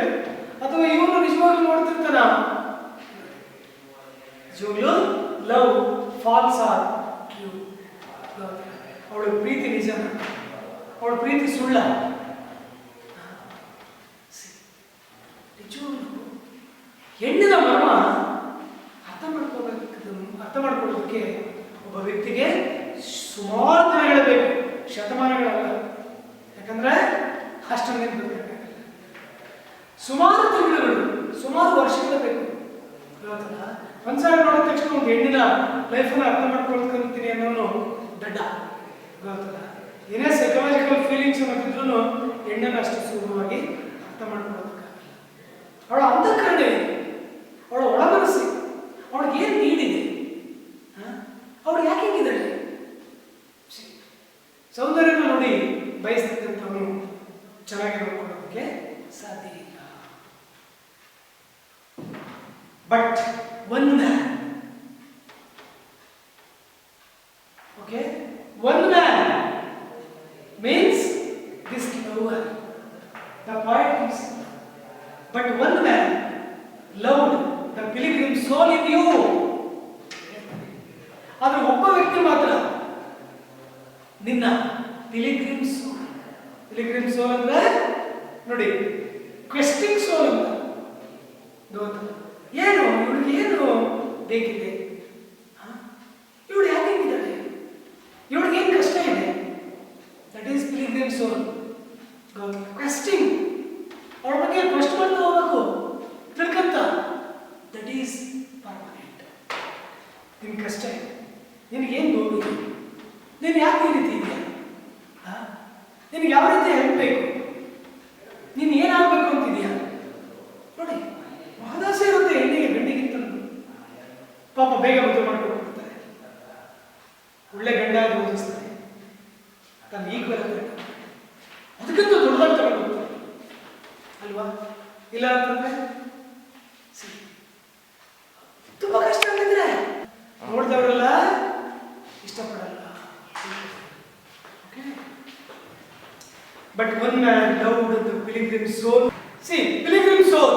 ಅಥವಾ ಇವನು ನಿಜವಾಗ್ಲೂ ನೋಡ್ತಿರ್ತಾನ? ನಿಜವಾಗ್ಲೂ ಲವ್ ಫಾಲ್ಸ್ ಆರ್ ಟ್ರೂ. ಅವಳ ಪ್ರೀತಿ ನಿಜನ, ಅವಳ ಪ್ರೀತಿ ಸುಳ್ಳ? ನಿಜವಾಗ್ಲೂ ಹೆಣ್ಣಿನ ಮರ್ಮ ಅರ್ಥ ಮಾಡ್ಕೊಳ್ಳೋದಕ್ಕೆ ಒಬ್ಬ ವ್ಯಕ್ತಿಗೆ ಸುಮಾರು ದಿನಗಳು ಬೇಕು, ಶತಮಾನಗಳಲ್ಲ. ಯಾಕಂದ್ರೆ ಅಷ್ಟೊಂದು ಬೇಕಾಗಲ್ಲ, ಸುಮಾರು ತಿಂಗಳುಗಳು, ಸುಮಾರು ವರ್ಷಗಳು ಬೇಕು. ಒಂದ್ಸಾರಿ ನೋಡಿದ ತಕ್ಷಣ ಒಂದು ಹೆಣ್ಣಿನ ಲೈಫನ್ನು ಅರ್ಥ ಮಾಡ್ಕೊಳ್ತೀನಿ ಅನ್ನೋನು ದಡ್ಡ. ಏನೇ ಸೈಕಲಾಜಿಕಲ್ ಫೀಲಿಂಗ್ಸ್ ಅನ್ನೋದಿದ್ರು ಹೆಣ್ಣನ್ನು ಅಷ್ಟು ಸುಲಭವಾಗಿ ಅರ್ಥ ಮಾಡ್ಕೊಳ್ಳೋದಕ್ಕಾಗಲ್ಲ. ಅವಳ ಅಂತಃಕರಣ, ಅವಳ ಒಳ ಮನಸ್ಸು, ಅವಳಿಗೆ ಏನು ನೀಡಿದೆ, ಅವಳು ಯಾಕೆ ಹಿಂಗಿದ್ದಾಳೆ? ಸೌಂದರ್ಯನ ನೋಡಿ ಬಯಸ್ತಕ್ಕಂಥವನು ಚೆನ್ನಾಗಿ ನೋಡ್ಕೊಳ್ಳೋದಕ್ಕೆ ಸಾಧ್ಯ ಇಲ್ಲ. But one man loved the pilgrim soul in you. ಆದ್ರೆ ಒಬ್ಬ ವ್ಯಕ್ತಿ ಮಾತ್ರ ನಿನ್ನ ಪಿಲಿಗ್ರಿಮ್ ಸೋಲ್ ಅಂದ್ರೆ ನೋಡಿ ಕ್ವೆಸ್ಟಿಂಗ್ ಸೋಲ್ ಅಂತ ಏನು ಇವಳಿಗೆ ಏನು ಬೇಕಿದೆ, ಇವಳು ಯಾಕೆ ಹಿಂಗಿದ್ದಾಳೆ, ಇವಳಿಗೆ ಏನು ಕಷ್ಟ ಇದೆ, ದಟ್ ಈಸ್ ಪಿಲಿಗ್ರಿಮ್ ಸೋಲ್. ಕ್ವೆಸ್ಟಿಂಗ್, ಅವಳ ಬಗ್ಗೆ ಕ್ವೆಸ್ಟ್ ಮಾಡ್ತಾ ಹೋಗ್ಬೇಕು, ತಿಳ್ಕಂತ, ದಟ್ ಈಸ್ ಪರ್ಮನೆಂಟ್. ನಿನ್ ಕಷ್ಟ ಇದೆ, ನಿನಗೇನು ನೋಡಿದೆ, ನೀನು ಯಾಕೆ ಈ ರೀತಿ ಇದೆಯಾ, ನಿನಗೆ ಯಾವ ರೀತಿ ಹೆಲ್ಪ್ ಬೇಕು, ನೀನು ಏನಾಗಬೇಕು ಅಂತಿದೆಯಾ ನೋಡಿ. ಮಹದಾಸೆ ಇರುತ್ತೆ ಹೆಣ್ಣಿಗೆ ಗಂಡಿಗಿಂತ. ಪಾಪ ಬೇಗ ಮದುವೆ ಮಾಡ್ಕೊಂಡು ಹೋಗ್ತಾರೆ, ಒಳ್ಳೆ ಗಂಡ ಆಗಿ ಓದಿಸ್ತಾರೆ, ತನ್ನ ಈಕ್ವಲ್ ಅದಕ್ಕಿಂತ ದೊಡ್ಡದಾಗಿ ತಗೊಂಡು ಹೋಗ್ತಾರೆ ಅಲ್ವಾ. ಇಲ್ಲ ಅಂತಂದ್ರೆ ತುಂಬಾ ಕಷ್ಟ ಆಗಿದ್ರೆ ನೋಡಿದವರೆಲ್ಲ ಇಷ್ಟಪಡಲ್ಲ. But one man loved the pilgrim soul. See, pilgrim soul.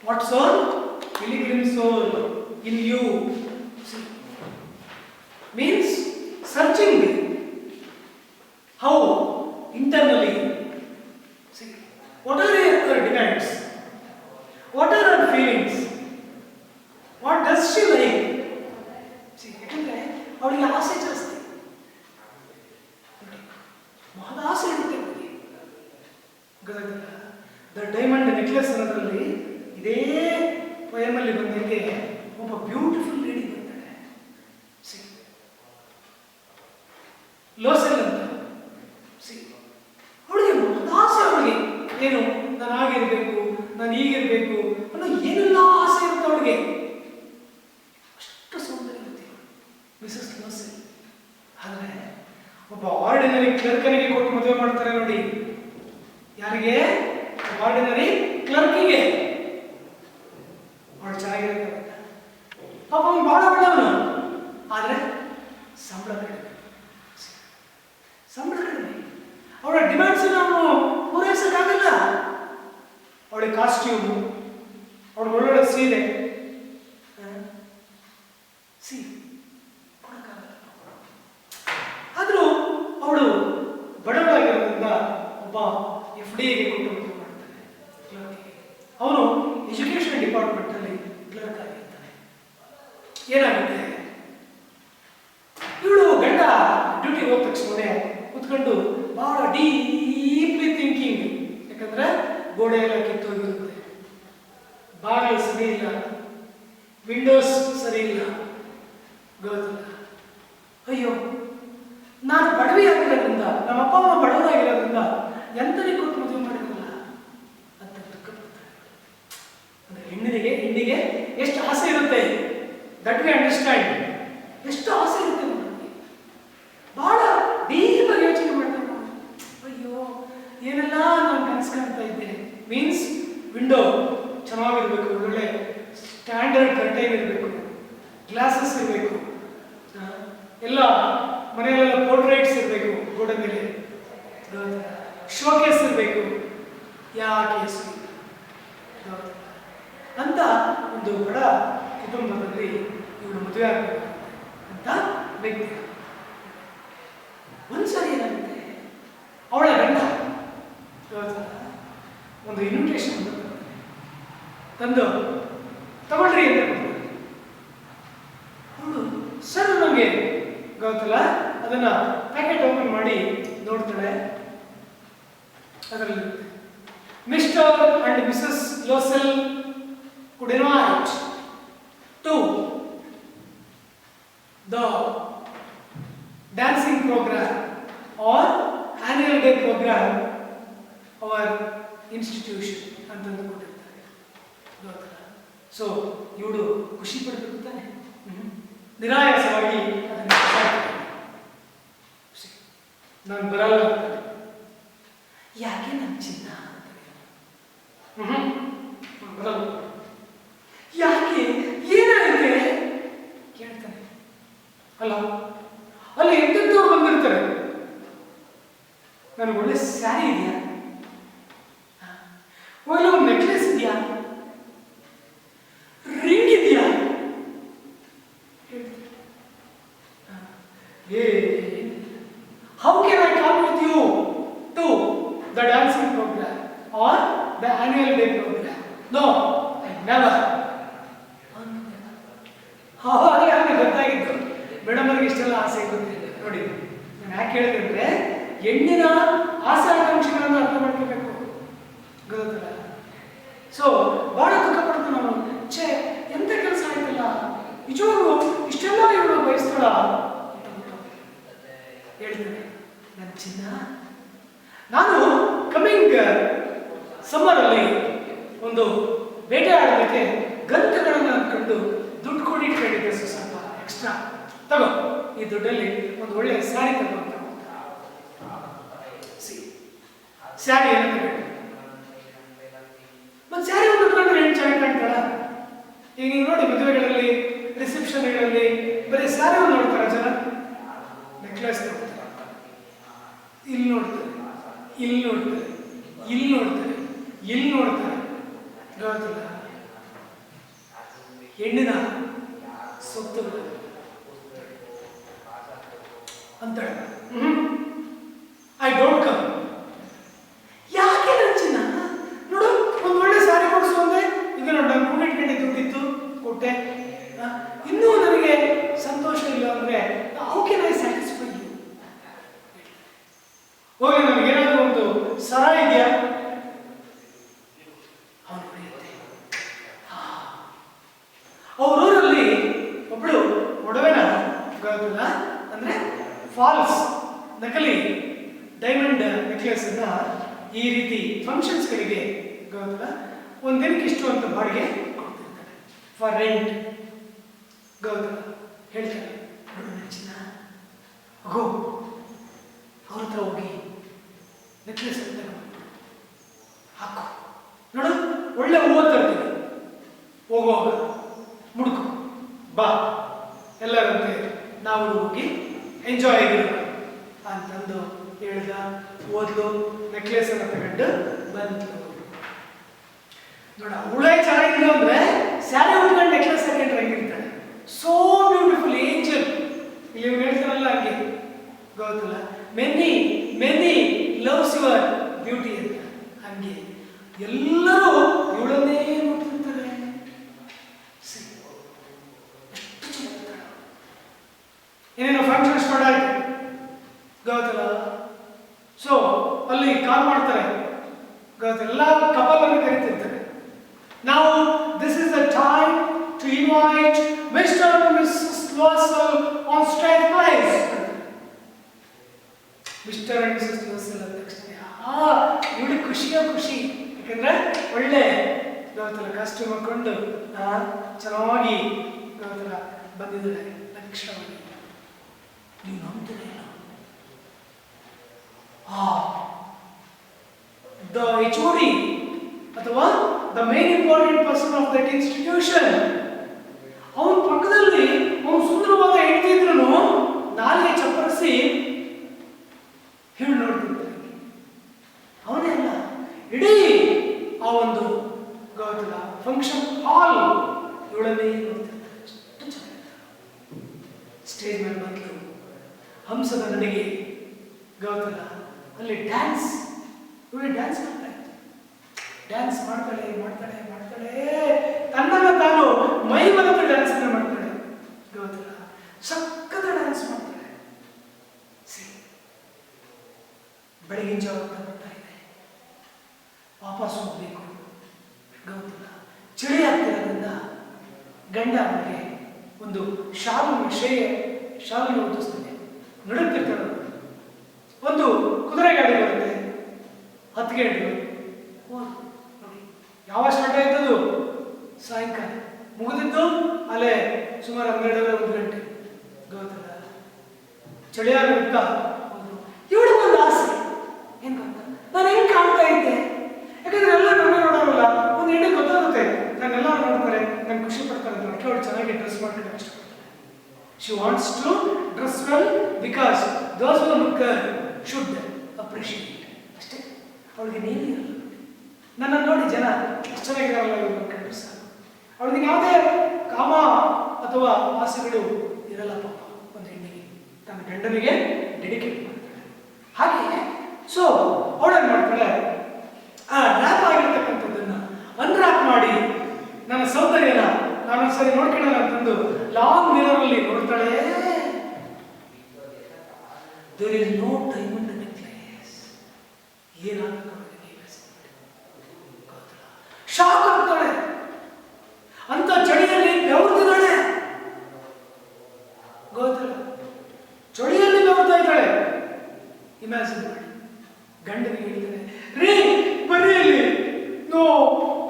What soul? Pilgrim soul in you. See, means searching how internally. See, what are her demands? What are her feelings? What does she like? See, ಯಾಕಂದ್ರೆ ಅವಳಿಗೆ ಆಸೆ ಜಾಸ್ತಿ, ಬಹಳ ಆಸೆ ಇರುತ್ತೆ ಅವಳಿಗೆ. The diamond necklace ಅನ್ನೋದ್ರಲ್ಲಿ ಇದೇ ಪೊಯಮಲ್ಲಿ ಬಂದಂಗೆ ಒಬ್ಬ ಬ್ಯೂಟಿಫುಲ್ ಲೇಡಿ ಬರ್ತಾಳೆ. ಲೋಸೆಲ್ ಅಂತ ಅವಳಿಗೆ ಬಹಳ ಆಸೆ, ಅವಳಿಗೆ ಏನು ನಾನು ಆಗಿರ್ಬೇಕು, ನಾನು ಹೀಗಿರ್ಬೇಕು ಅನ್ನೋ ಏನೆಲ್ಲ ಆಸೆ ಇರುತ್ತೆ ಅವಳಿಗೆ. ಅಷ್ಟು ಸೌಂದರ್ಯ ಇರುತ್ತೆ ಮಿಸಸ್ ಲೋಸೆಲ್. ಆದರೆ ಒಬ್ಬ ಆರ್ಡಿನರಿ ಕ್ಲರ್ಕನಿಗೆ ಕೊಟ್ಟು ಮದುವೆ ಮಾಡ್ತಾರೆ ನೋಡಿ. ಯಾರಿಗೆ? ಆರ್ಡಿನರಿ ಕ್ಲರ್ಕಿಗೆ. ಅವಳು ಚೆನ್ನಾಗಿರುತ್ತೆ, ಪಾಪ ಅವನು ಬಹಳ ಒಳ್ಳೆಯವನು, ಆದರೆ ಸಂಬಳ ಕಡಿಮೆ. ಅವಳ ಡಿಮ್ಯಾಂಡ್ಸ್ ನಾವು ಪೂರೈಸಕ್ಕಾಗಲ್ಲ. ಅವಳಿಗೆ ಕಾಸ್ಟ್ಯೂಮು, ಅವಳಿಗೆ ಒಳ್ಳೊಳ್ಳೆ ಸೀರೆ ಆದರೂ ಅವಳು ಬಡವರಾಗಿರೋದ್ರಿಂದ ಒಬ್ಬ FDAಗೆ ಕೊಟ್ಟು ಮದುವೆ ಮಾಡ್ತಾನೆ ಕ್ಲರ್ಕಿಗೆ. ಅವನು ಎಜುಕೇಷನ್ ಡಿಪಾರ್ಟ್ಮೆಂಟ್ ಅಲ್ಲಿ ಕ್ಲರ್ಕ್ ಆಗಿರ್ತಾನೆ. ಏನಾಗುತ್ತೆ, ಇವಳು ಗಂಡ ಡ್ಯೂಟಿ ಹೋದ ತಕ್ಷಣ ಕೂತ್ಕೊಂಡು ಬಹಳ ಡೀಪ್ಲಿ ಥಿಂಕಿಂಗ್. ಯಾಕಂದ್ರೆ ಗೋಡೆ ಎಲ್ಲ ಕಿತ್ತೋಗಿರುತ್ತೆ, ಬಾಗಿಲು ಸರಿ ಇಲ್ಲ, ವಿಂಡೋಸ್ ಸರಿ ಇಲ್ಲ, ಗೊತ್ತಿಲ್ಲ. ಅಯ್ಯೋ, ನಾನು ಬಡವಿ ಆಗಿರೋದ್ರಿಂದ, ನಮ್ಮ ಅಪ್ಪ ಅಮ್ಮ ಬಡವರಾಗಿರೋದ್ರಿಂದ ಎಂತನೇ ಕೊಟ್ಟು ಮದುವೆ ಮಾಡಿದ್ರಲ್ಲ ಅಂತ ದುಃಖ ಪಡ್ತಾರೆ. ಅಂದ್ರೆ ಹೆಣ್ಣಿಗೆ ಎಷ್ಟು ಆಸೆ ಇರುತ್ತೆ, ದಟ್ ವಿ ಅಂಡರ್ಸ್ಟ್ಯಾಂಡ್. ಎಷ್ಟು ಆಸೆ ಇರುತ್ತೆ ನಮಗೆ, ಬಹಳ ಡೀಪಾಗಿ ಯೋಚನೆ ಮಾಡ್ತಾರೆ. ಅಯ್ಯೋ, ಏನೆಲ್ಲ ನಾನು ಕನಸು ಕಾಣ್ತಾ ಇದ್ದೆ. ಮೀನ್ಸ್ ವಿಂಡೋ ಚೆನ್ನಾಗಿರ್ಬೇಕು, ಒಳ್ಳೆ ಸ್ಟ್ಯಾಂಡರ್ಡ್ ಕರ್ಟೈನ್ ಇರಬೇಕು, ಗ್ಲಾಸಸ್ ಇರಬೇಕು, ಎಲ್ಲ ಮನೆಯಲ್ಲೆಲ್ಲ ಪೋರ್ಟ್ರೇಟ್ಸ್ ಇರಬೇಕು, ಗೋಡೆ ಮೇಲೆ ಶೋಕೇಸ್ ಇರಬೇಕು. ಯಾಕೆ ಅಂತ ಒಂದು ಬಡ ಕುಟುಂಬದಲ್ಲಿ ಇವಳು ಮದುವೆ ಆಗಬೇಕು ಅಂತ ವ್ಯಕ್ತಿ. ಒಂದ್ಸರಿ ಏನಾಗುತ್ತೆ, ಅವಳ ಗಂಡ ಒಂದು ಇನ್ವಿಟೇಷನ್ ತಂದು ತಗೊಳ್ರಿ ಅಂತ ಕೊಡ್ತಾರೆ. ಅವಳು ಸರ್ ನಮಗೆ ಗೊತ್ತಲ್ಲ, ಅದನ್ನ ಪ್ಯಾಕೆಟ್ ಓಪನ್ ಮಾಡಿ ನೋಡ್ತಾಳೆ. ಅದರಲ್ಲಿ Mr and Mrs Loisel could invite to the dancing program or annual day program our institution ಅಂತಂದು ಕೊಟ್ಟಿರ್ತಾರೆ. ಸೊ ಇವಳು ಖುಷಿ ಪಡ್ಬೇಕು ತಾನೆ, ನಿರಾಯಾಸವಾಗಿ ನಾನು ಬರಲ್ಲ. ಯಾಕೆ ನನ್ನ ಚಿನ್ನ ಬರಲ್ಲ, ಯಾಕೆ ಏನಾಗಿದೆ ಕೇಳ್ತಾನೆ. ಅಲ್ಲ ಅಲ್ಲಿ ಎಂತೆಂಥವ್ರು ಬಂದಿರ್ತಾರೆ, ನನಗೆ ಒಳ್ಳೆ ಸ್ಯಾರಿ ಇದೆಯಾ, Hey, how can I come with you to the dancing program or the annual day program? No, I never. ಅವಾಗಲೇ ನನಗೆ ಗೊತ್ತಾಗಿತ್ತು ಮೇಡಮ್ ಅವ್ರಿಗೆ ಇಷ್ಟೆಲ್ಲ ಆಸೆ ಗೊತ್ತಿಲ್ಲ. ನೋಡಿ ನಾನು ಯಾಕೆ ಹೇಳಿದೆ ಅಂದರೆ ಹೆಣ್ಣಿನ ಆಸೆ ಆಕಾಂಕ್ಷೆಗಳನ್ನು ಅರ್ಥ ಮಾಡ್ಕೋಬೇಕು, ಗೊತ್ತಲ್ಲ. ಸೊ ಭಾಳ ದುಃಖ ಪಡ್ತು ನಾನು, ಛೇ ಎಂಥ ಕೆಲಸ ಆಯ್ತಲ್ಲ, ನಿಜವಾಗ್ಲೂ ಇಷ್ಟೆಲ್ಲ ಇವಳು ಬಯಸ್ತಾಳ ಅಂತ ಹೇಳ್ತೇನೆ. ನನ್ನ ಚಿನ್ನ, ನಾನು ಕಮಿಂಗ್ ಸಮ್ಮರಲ್ಲಿ ಒಂದು ಬೇಟೆ ಆಡೋದಕ್ಕೆ ಗಂಟೆಗಳನ್ನು ಕಂಡು ದುಡ್ಡು ಕೊಟ್ಟಿಟ್ಕೊಂಡಿದ್ದೆ, ಸ್ವಲ್ಪ ಎಕ್ಸ್ಟ್ರಾ ತಗೋ, ಈ ದುಡ್ಡಲ್ಲಿ ಒಂದು ಒಳ್ಳೆ ಸ್ಯಾರಿ ತಗೋ. ಸ್ಯಾರಿ ಏನು ತಗೊಂಡು ಮತ್ತೆ ಸ್ಯಾರಿ ಒಂದು ಉಟ್ಕೊಂಡ್ರೆ ಹೆಣ್ಣು ಚೆನ್ನಾಗಿ ಕಾಣ್ತಾಳ. ಈಗ ನೀವು ನೋಡಿ ಮದುವೆಗಳಲ್ಲಿ ರಿಸೆಪ್ಷನ್ಗಳಲ್ಲಿ ಬರೀ ಸ್ಯಾರಿ ಒಂದು ನೋಡ್ತಾರ ಜನ, ನೆಕ್ಲೆಸ್ ನೋಡ್ತಾರೆ, ಇಲ್ಲಿ ನೋಡ್ತಾರೆ, ಇಲ್ಲಿ ನೋಡ್ತಾರೆ, ಇಲ್ಲಿ ನೋಡ್ತಾರೆ, ಇಲ್ಲಿ ನೋಡ್ತಾರೆ, ಗೊತ್ತಿಲ್ಲ. ಹೆಣ್ಣಿನ ಸೊತ್ತುಗಳು ಅಂತಾಳೆ, ಐ ಡೋಂಟ್ ಕಮ್. ಯಾಕೆ ನನ್ನ ಚಿನ್ನ, ನೋಡು ಒಂದು ಒಳ್ಳೆ ಸಾರಿ ಕೊಡಿಸು ಅಂದೆ, ಈಗ ನೋಡಿ ನಾನು ಕೂಡಿಟ್ಕೊಂಡೆ ದುಡ್ಡಿತ್ತು ಕೊಟ್ಟೆ, ಇನ್ನೂ ನನಗೆ ಸಂತೋಷ ಇಲ್ಲ ಅಂದ್ರೆ how can I satisfy you? ಹೋಗಿ ನನಗೇನಾದ್ರೂ ಒಂದು ಸರ ಇದೆಯಾ? ಅವನು ಹೊಡೆಯುತ್ತೆ. ಅವರೂರಲ್ಲಿ ಒಬ್ಳು ಒಡವೆನ ಗೊತ್ತಿಲ್ಲ ಅಂದ್ರೆ ಫಾಲ್ಸ್ ನಕಲಿ ಡೈಮಂಡ್ ನೆಕ್ಲೆಸ್ ಅನ್ನ ಈ ರೀತಿ ಫಂಕ್ಷನ್ಸ್ಗಳಿಗೆ ಗೊತ್ತಿಲ್ಲ ಒಂದಿನಕ್ಕೆ ಇಷ್ಟು ಅಂತ ಬಾಡಿಗೆ ಕೊಡ್ತಿರ್ತಾರೆ, ಫಾರ್ ರೆಂಟ್, ಗೊತ್ತಿಲ್ಲ. ಹೇಳ್ತಾರೆ, ನೋಡು ಚಿನ್ನ, ಹೋಗು ಅವ್ರ ಹತ್ರ ಹೋಗಿ ನೆಕ್ಲೆಸ್ ಅಂತ ಹಾಕು, ನೋಡು ಒಳ್ಳೆ ಹೂವು ತರ್ತೀನಿ, ಹೋಗುವಾಗ ಮುಡ್ಕು ಬಾ, ಎಲ್ಲರಂತೆ ನಾವು ಹೋಗಿ ಎಂಜಾಯ್ ಆಗಿರೋಣ ಅಂತಂದು ಹೇಳ್ದ. ಓದ್ಲು, ನೆಕ್ಲೆಸ್ ಅನ್ನು ತಗೊಂಡು ಬಂದ್ಲು. ನೋಡ ಅವಳೇ ಚೆನ್ನಾಗಿಲ್ಲ ಅಂದ್ರೆ ಸ್ಯಾರಿ ಉಟ್ಕೊಂಡು ನೆಕ್ಲೆಸ್ ಹಾಕೊಂಡ್ರೆ ಹೆಂಗಿರ್ತಾಳೆ, ಸೋ ಬ್ಯೂಟಿಫುಲ್ ಏಂಜಲ್. ಇಲ್ಲಿ ಹೇಳ್ತಾರಲ್ಲ ಹಂಗೆ, ಗೊತ್ತಿಲ್ಲ, many many loves your beauty ಅಂತ, ಹಂಗೆ ಎಲ್ಲರೂ ಇವಳನ್ನೇ ನೋಡ್ತಿರ್ತಾರೆ. ಏನೇನೋ ಫಂಕ್ಷನ್ ಸ್ಟಾರ್ಟ್ ಆಯ್ತು, ಗೊತ್ತಲ್ಲ. ಸೊ ಅಲ್ಲಿ ಕಾಲ್ ಮಾಡ್ತಾರೆ, ಗೊತ್ತೆಲ್ಲ ಕಪಲ್ ಅನ್ನು ಕರಿತಿರ್ತಾರೆ. ನಾವು this is the time to invite Mr and Mrs Loisel on stage please. Mr and Mrs Loisel ಅಂದ ತಕ್ಷಣ ಇವಳಿಗೆ ಖುಷಿಯೋ ಖುಷಿ, ಯಾಕಂದ್ರೆ ಒಳ್ಳೆ ಗೊತ್ತಲ್ಲ ಕಾಸ್ಟ್ಯೂಮ್ ಹಾಕೊಂಡು ಚೆನ್ನಾಗಿ ಗೊತ್ತಲ್ಲ ಬಂದಿದ್ದಾರೆ ಲಕ್ಷಣವಾಗಿ. ನೀವು ನಂಬ್ತೀರ ಇಲ್ಲ, the HOD ಅಥವಾ the main important person of that institution, ಅವನ ಪಕ್ಕದಲ್ಲಿ ಅವನು ಸುಂದರವಾದ ಹೆಂಡತಿ ಇದ್ರೂ ನಾಲ್ಗೆ ಚಪ್ಪರಿಸಿ ಹೇಳಿ ನೋಡ್ತಿರ್ತಾರೆ. ಅವನೇ ಅಲ್ಲ, ಇಡೀ ಆ ಒಂದು ಗೊತ್ತಿಲ್ಲ ಫಂಕ್ಷನ್ ಹಾಲ್ ಇವಳನ್ನೇ ನೋಡ್ತಿರ್ತಾರೆ. ಅಷ್ಟು ಚೆನ್ನಾಗಿರ್ತಾರೆ. ಸ್ಟೇಜ್ ಮೇಲೆ ಬಂದು ಹಂಸದ ನಡಿಗೆ ಗೊತ್ತಿಲ್ಲ, ಅಲ್ಲಿ ಡ್ಯಾನ್ಸ್, ಇವಳು ಡ್ಯಾನ್ಸ್ ಮಾಡ್ತಾಳೆ, ಡ್ಯಾನ್ಸ್ ಮಾಡ್ತಾಳೆ ಮಾಡ್ತಾಳೆ ಮಾಡ್ತಾಳೆ, ತನ್ನನ್ನು ತಾನು ಮೈ ಮರೆತು ಡ್ಯಾನ್ಸ್ ಮಾಡ್ತಾಳೆ, ಗೊತ್ತಿಲ್ಲ, ಸಕ್ಕತ್ತ ಡ್ಯಾನ್ಸ್ ಮಾಡ್ತಾಳೆ. ಬೆಳಗಿನ ಜಾವ ಬರ್ತಾ ಇದೆ, ವಾಪಸ್ ಹೋಗ್ಬೇಕು, ಗೊತ್ತಿಲ್ಲ, ಚಳಿ ಆಗ್ತಿರೋದ್ರಿಂದ ಗಂಡ ಅವನಿಗೆ ಒಂದು ಶಾಲು ಓದಿಸ್ತಾನೆ, ನಡುತ್ತಿರ್ತಾಳೆ. ಒಂದು ಕುದುರೆ ಗಾಡಿ ಬರುತ್ತೆ, ಹತ್ಗೇಂಡು ನೋಡಿ ಯಾವ ಸ್ಟಾರ್ಟ್ ಆಯ್ತದು, ಸಾಯಂಕಾಲ ಮುಗಿದಿದ್ದು ಅಲ್ಲೇ ಸುಮಾರು 12 ಗಂಟೆ, ಗೊತ್ತಲ್ಲ. ಚಳಿಯಾಗುತ್ತ ಇವಳು ಒಂದು ಆಸೆ ಏನ್ ಗೊತ್ತಾ, ನಾನು ಹೆಂಗ್ ಕಾಣ್ತಾ ಇದ್ದೆ, ಯಾಕಂದ್ರೆ ಎಲ್ಲ ನನ್ನ ನೋಡೋರಲ್ಲ, ಒಂದು ಹೆಣ್ಣೆ ಗೊತ್ತಾಗುತ್ತೆ ನಾನೆಲ್ಲ ನೋಡ್ತಾರೆ, ನಾನು ಖುಷಿ ಪಡ್ತಾರೆ ಅಂತ ಅವಳು ಚೆನ್ನಾಗಿ ಡ್ರೆಸ್ ಮಾಡ್ಕೊಂಡು ಇಷ್ಟಪಡ್ತಾರೆ. She wants to dress well because those who look should appreciate. ಅಷ್ಟೇ, ಅವಳಿಗೆ ನೀನು ಇರಲ್ಲ. ನನ್ನ ನೋಡಿ ಜನ ಎಷ್ಟು ಚೆನ್ನಾಗಿರಲ್ಲ ಕಂಡ್ರೆ ಸಾಕು, ಅವಳಿಗೆ ಯಾವುದೇ ಕಾಮ ಅಥವಾ ಆಸೆಗಳು ಇರಲ್ಲ. ಪಾಪ ಒಂದು ಹೆಣ್ಣಿಗೆ ತನ್ನ ತನ್ನ ಗಂಡನಿಗೆ ಡೆಡಿಕೇಟ್ ಮಾಡ್ತಾಳೆ. ಹಾಗೆ ಸೊ ಅವಳೇನು ಮಾಡ್ತಾಳೆ, ಆ ರ್ಯಾಪ್ ಆಗಿರ್ತಕ್ಕಂಥದ್ದನ್ನ ಅನ್ರ್ಯಾಪ್ ಮಾಡಿ ನನ್ನ ಸೌಂದರ್ಯನ ನಾನೊಂದ್ಸರಿ ನೋಡ್ಕೊಳ್ಳೋಣ ಅಂತಂದು ಲಾಂಗ್ ಮಿರರಲ್ಲಿ ನೋಡ್ತಾಳೆ. There is no diamond necklace. ಏನಾಗಬೇಕು ಶಾಕ್ ಆಗ್ತಾಳೆ. ಅಂತ ಚಳಿಯಲ್ಲಿ ಬೆವರ್ತಿದ್ದಾಳೆ, ಗೊತ್ತಲ್ಲ, ಚಳಿಯಲ್ಲಿ ಬೆವರ್ತಾ ಇದ್ದಾಳೆ. ಇಮ್ಯಾಜಿನ್ ಮಾಡಿ. ಗಂಡನಿಗೆ ಹೇಳ್ತಾನೆ, ರೀ ಬರೀಲಿ, ನೋ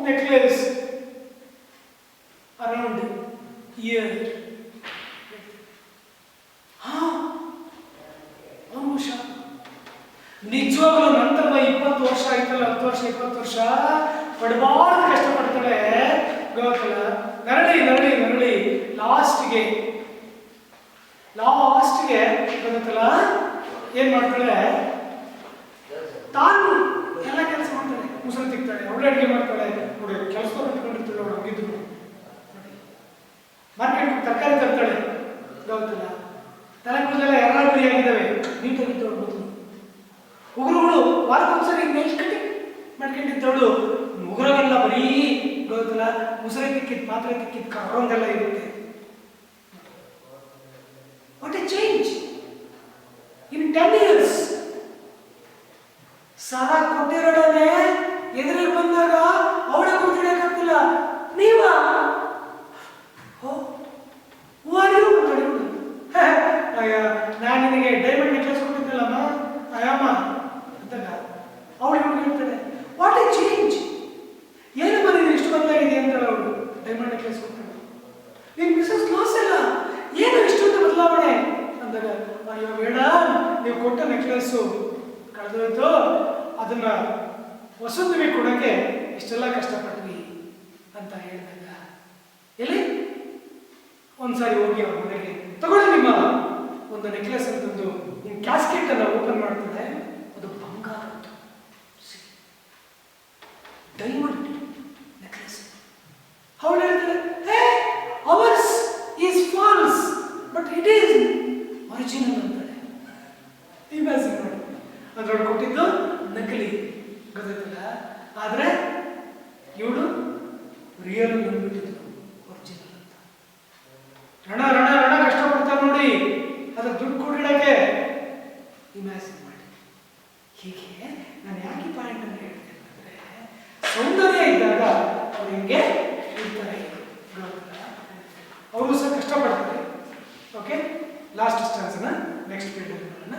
ನೆಕ್ಲೆಸ್ ಅರೌಂಡ್ ಇಯರ್. ಅವನು ಶಾಕ್. ನಿಜವಾಗ್ಲೂ ನಂತರ 20 ವರ್ಷ ಆಯ್ತಲ್ಲ, 10 ವರ್ಷ 20 ವರ್ಷ ಪಡಬಾರ್ದು ಕಷ್ಟಪಡ್ತಾಳೆ, ಗೊತ್ತಲ್ಲ. ನರಳಿ ನರಳಿ ನರಳಿ ಲಾಸ್ಟ್ಗೆ ಗೊತ್ತಲ್ಲ ಏನ್ ಮಾಡ್ತಾಳೆ, ತಾನು ಎಲ್ಲ ಕೆಲಸ ಮಾಡ್ತಾಳೆ. ಮುಸುರು ತಿಕ್ತಾಳೆ, ಅವಳು ಅಡುಗೆ ಮಾಡ್ತಾಳೆ, ನೋಡಿ ಕೆಲಸ ನಿಂತ್ಕೊಂಡಿರ್ತಾಳೆ. ಅವಳು ಹಂಗಿದ್ರು ಮಾರ್ಕೆಟ್ ತರಕಾರಿ ತರ್ತಾಳೆ, ಗೊತ್ತಲ್ಲ. ತಲೆ ಕೂದಲೆಲ್ಲ ಎರಡಾಗಿ ಆಗಿದ್ದಾವೆ, ನೀಟಾಗಿದ್ದವಳು ಮೊದಲು. ಉಗುರುಗಳು ವಾರಕ್ಕೊಂದ್ಸರಿ ನೆಲ್ ಕಟ್ಟಿ ಮಾಡ್ಕೊಂಡಿದ್ದವಳು. ಉಗುರವೆಲ್ಲ ಬರೀ ಗೊತ್ತಲ್ಲ, ಮುಸುರೆ ತಿಕ್ಕಿದ್, ಪಾತ್ರೆ ತಿಕ್ಕಿದ್, ಕರೋಂದೆಲ್ಲ ಇರುತ್ತೆ. What A change in 10 years. ಸಾಲ ಕೊಟ್ಟಿರೋಡನೆ ಎದುರಿಗೆ ಬಂದಾಗ ಅವಳೇ ಗೊತ್ತಿಡಕ್ಕಾಗ್ತಿಲ್ಲ. ನೀವ ನಾನು ನಿನಗೆ ಡೈಮಂಡ್ ನೆಕ್ಲೆಸ್ ಕೊಟ್ಟಿದ್ದಲ್ಲಮ್ಮ, ಅಯ್ಯಮ್ಮ ಅಂತಾಗ ಅವಳಿಗೆ ಹೇಳ್ತಾಳೆ, ವಾಟ್ ಎ ಚೇಂಜ್. ಏನಮ್ಮ ನೀನು ಇಷ್ಟು ಬದಲಾಗಿದೆ ಅಂತಾಳೆ ಅವಳು. ಡೈಮಂಡ್ ನೆಕ್ಲೆಸ್ ಕೊಡ್ತಾಳೆ. ನಿನ್ ಮಿಸಸ್ ಲಾಸ್ ಇಲ್ಲ, ಏನು ಇಷ್ಟೊಂದು ಬದಲಾವಣೆ ಅಂದಾಗ, ಅಯ್ಯೋ ಬೇಡ, ನೀವು ಕೊಟ್ಟ ನೆಕ್ಲೆಸ್ಸು ಕಳೆದೋಯ್ತು, ಅದನ್ನ ಹೊಸದುವೆ ಕೊಡೋಕ್ಕೆ ಇಷ್ಟೆಲ್ಲ ಕಷ್ಟಪಟ್ವಿ ಅಂತ ಹೇಳಿದಾಗ, ಎಲ್ಲಿ ಒಂದ್ಸಾರಿ ಹೋಗಿ ಅವ್ರ ಮನೆಗೆ ತಗೊಳ್ಳಿ ನಿಮ್ಮ ಒಂದು ನೆಕ್ಲೆಸ್ ಅಂತಂದು ನಿನ್ ಕ್ಯಾಸ್ಕೆಟ್ ಅನ್ನ ಓಪನ್ ಮಾಡ್ತಾಳೆ. ಅದು ಬಂಗಾರ, ಡೈಮಂಡ್ ನೆಕ್ಲೆಸ್. ಅವಳು ಹೇಳ್ತಾಳೆ, hey ours is false but it is original ಅಂತಾಳೆ. ಇಮ್ಯಾಜಿನ್ ಮಾಡಿ, ಅದ್ರೊಳಗೆ ಕೊಟ್ಟಿದ್ದು ನಕಲಿ, ಗೊತ್ತಾಯ್ತಲ್ಲ. ಆದ್ರೆ ಇವಳು ರಿಯಲ್ ನಂಬಿಟ್ಟಿದ್ದು ಒರಿಜಿನಲ್ ಅಂತ. ರಣ ರಣ ರಣ ಕಷ್ಟಪಡ್ತಾರೆ ನೋಡಿ, ಅದ್ರ ದುಡ್ಡು ಕೊಟ್ಟಿಡಕ್ಕೆ. ಇಮ್ಯಾಜಿನ್ ಮಾಡಿ. ಹೀಗೆ ನಾನು ಯಾಕೆ ಪಾಯಿಂಟ್ ಅನ್ನು ಹೇಳ್ತೇನೆ ಅಂದ್ರೆ, ಸೌಂದರ್ಯ ಇದ್ದಾಗ ಅವ್ರು ಹೆಂಗೆ ಇರ್ತಾರೆ, ಅವರು ಸಹ ಕಷ್ಟಪಡ್ತಾರೆ. ಓಕೆ, ಲಾಸ್ಟ್ ಸ್ಟಾನ್ಸ್ನ ನೆಕ್ಸ್ಟ್ ಪೀರಿಯಡ್ ನೋಡೋಣ.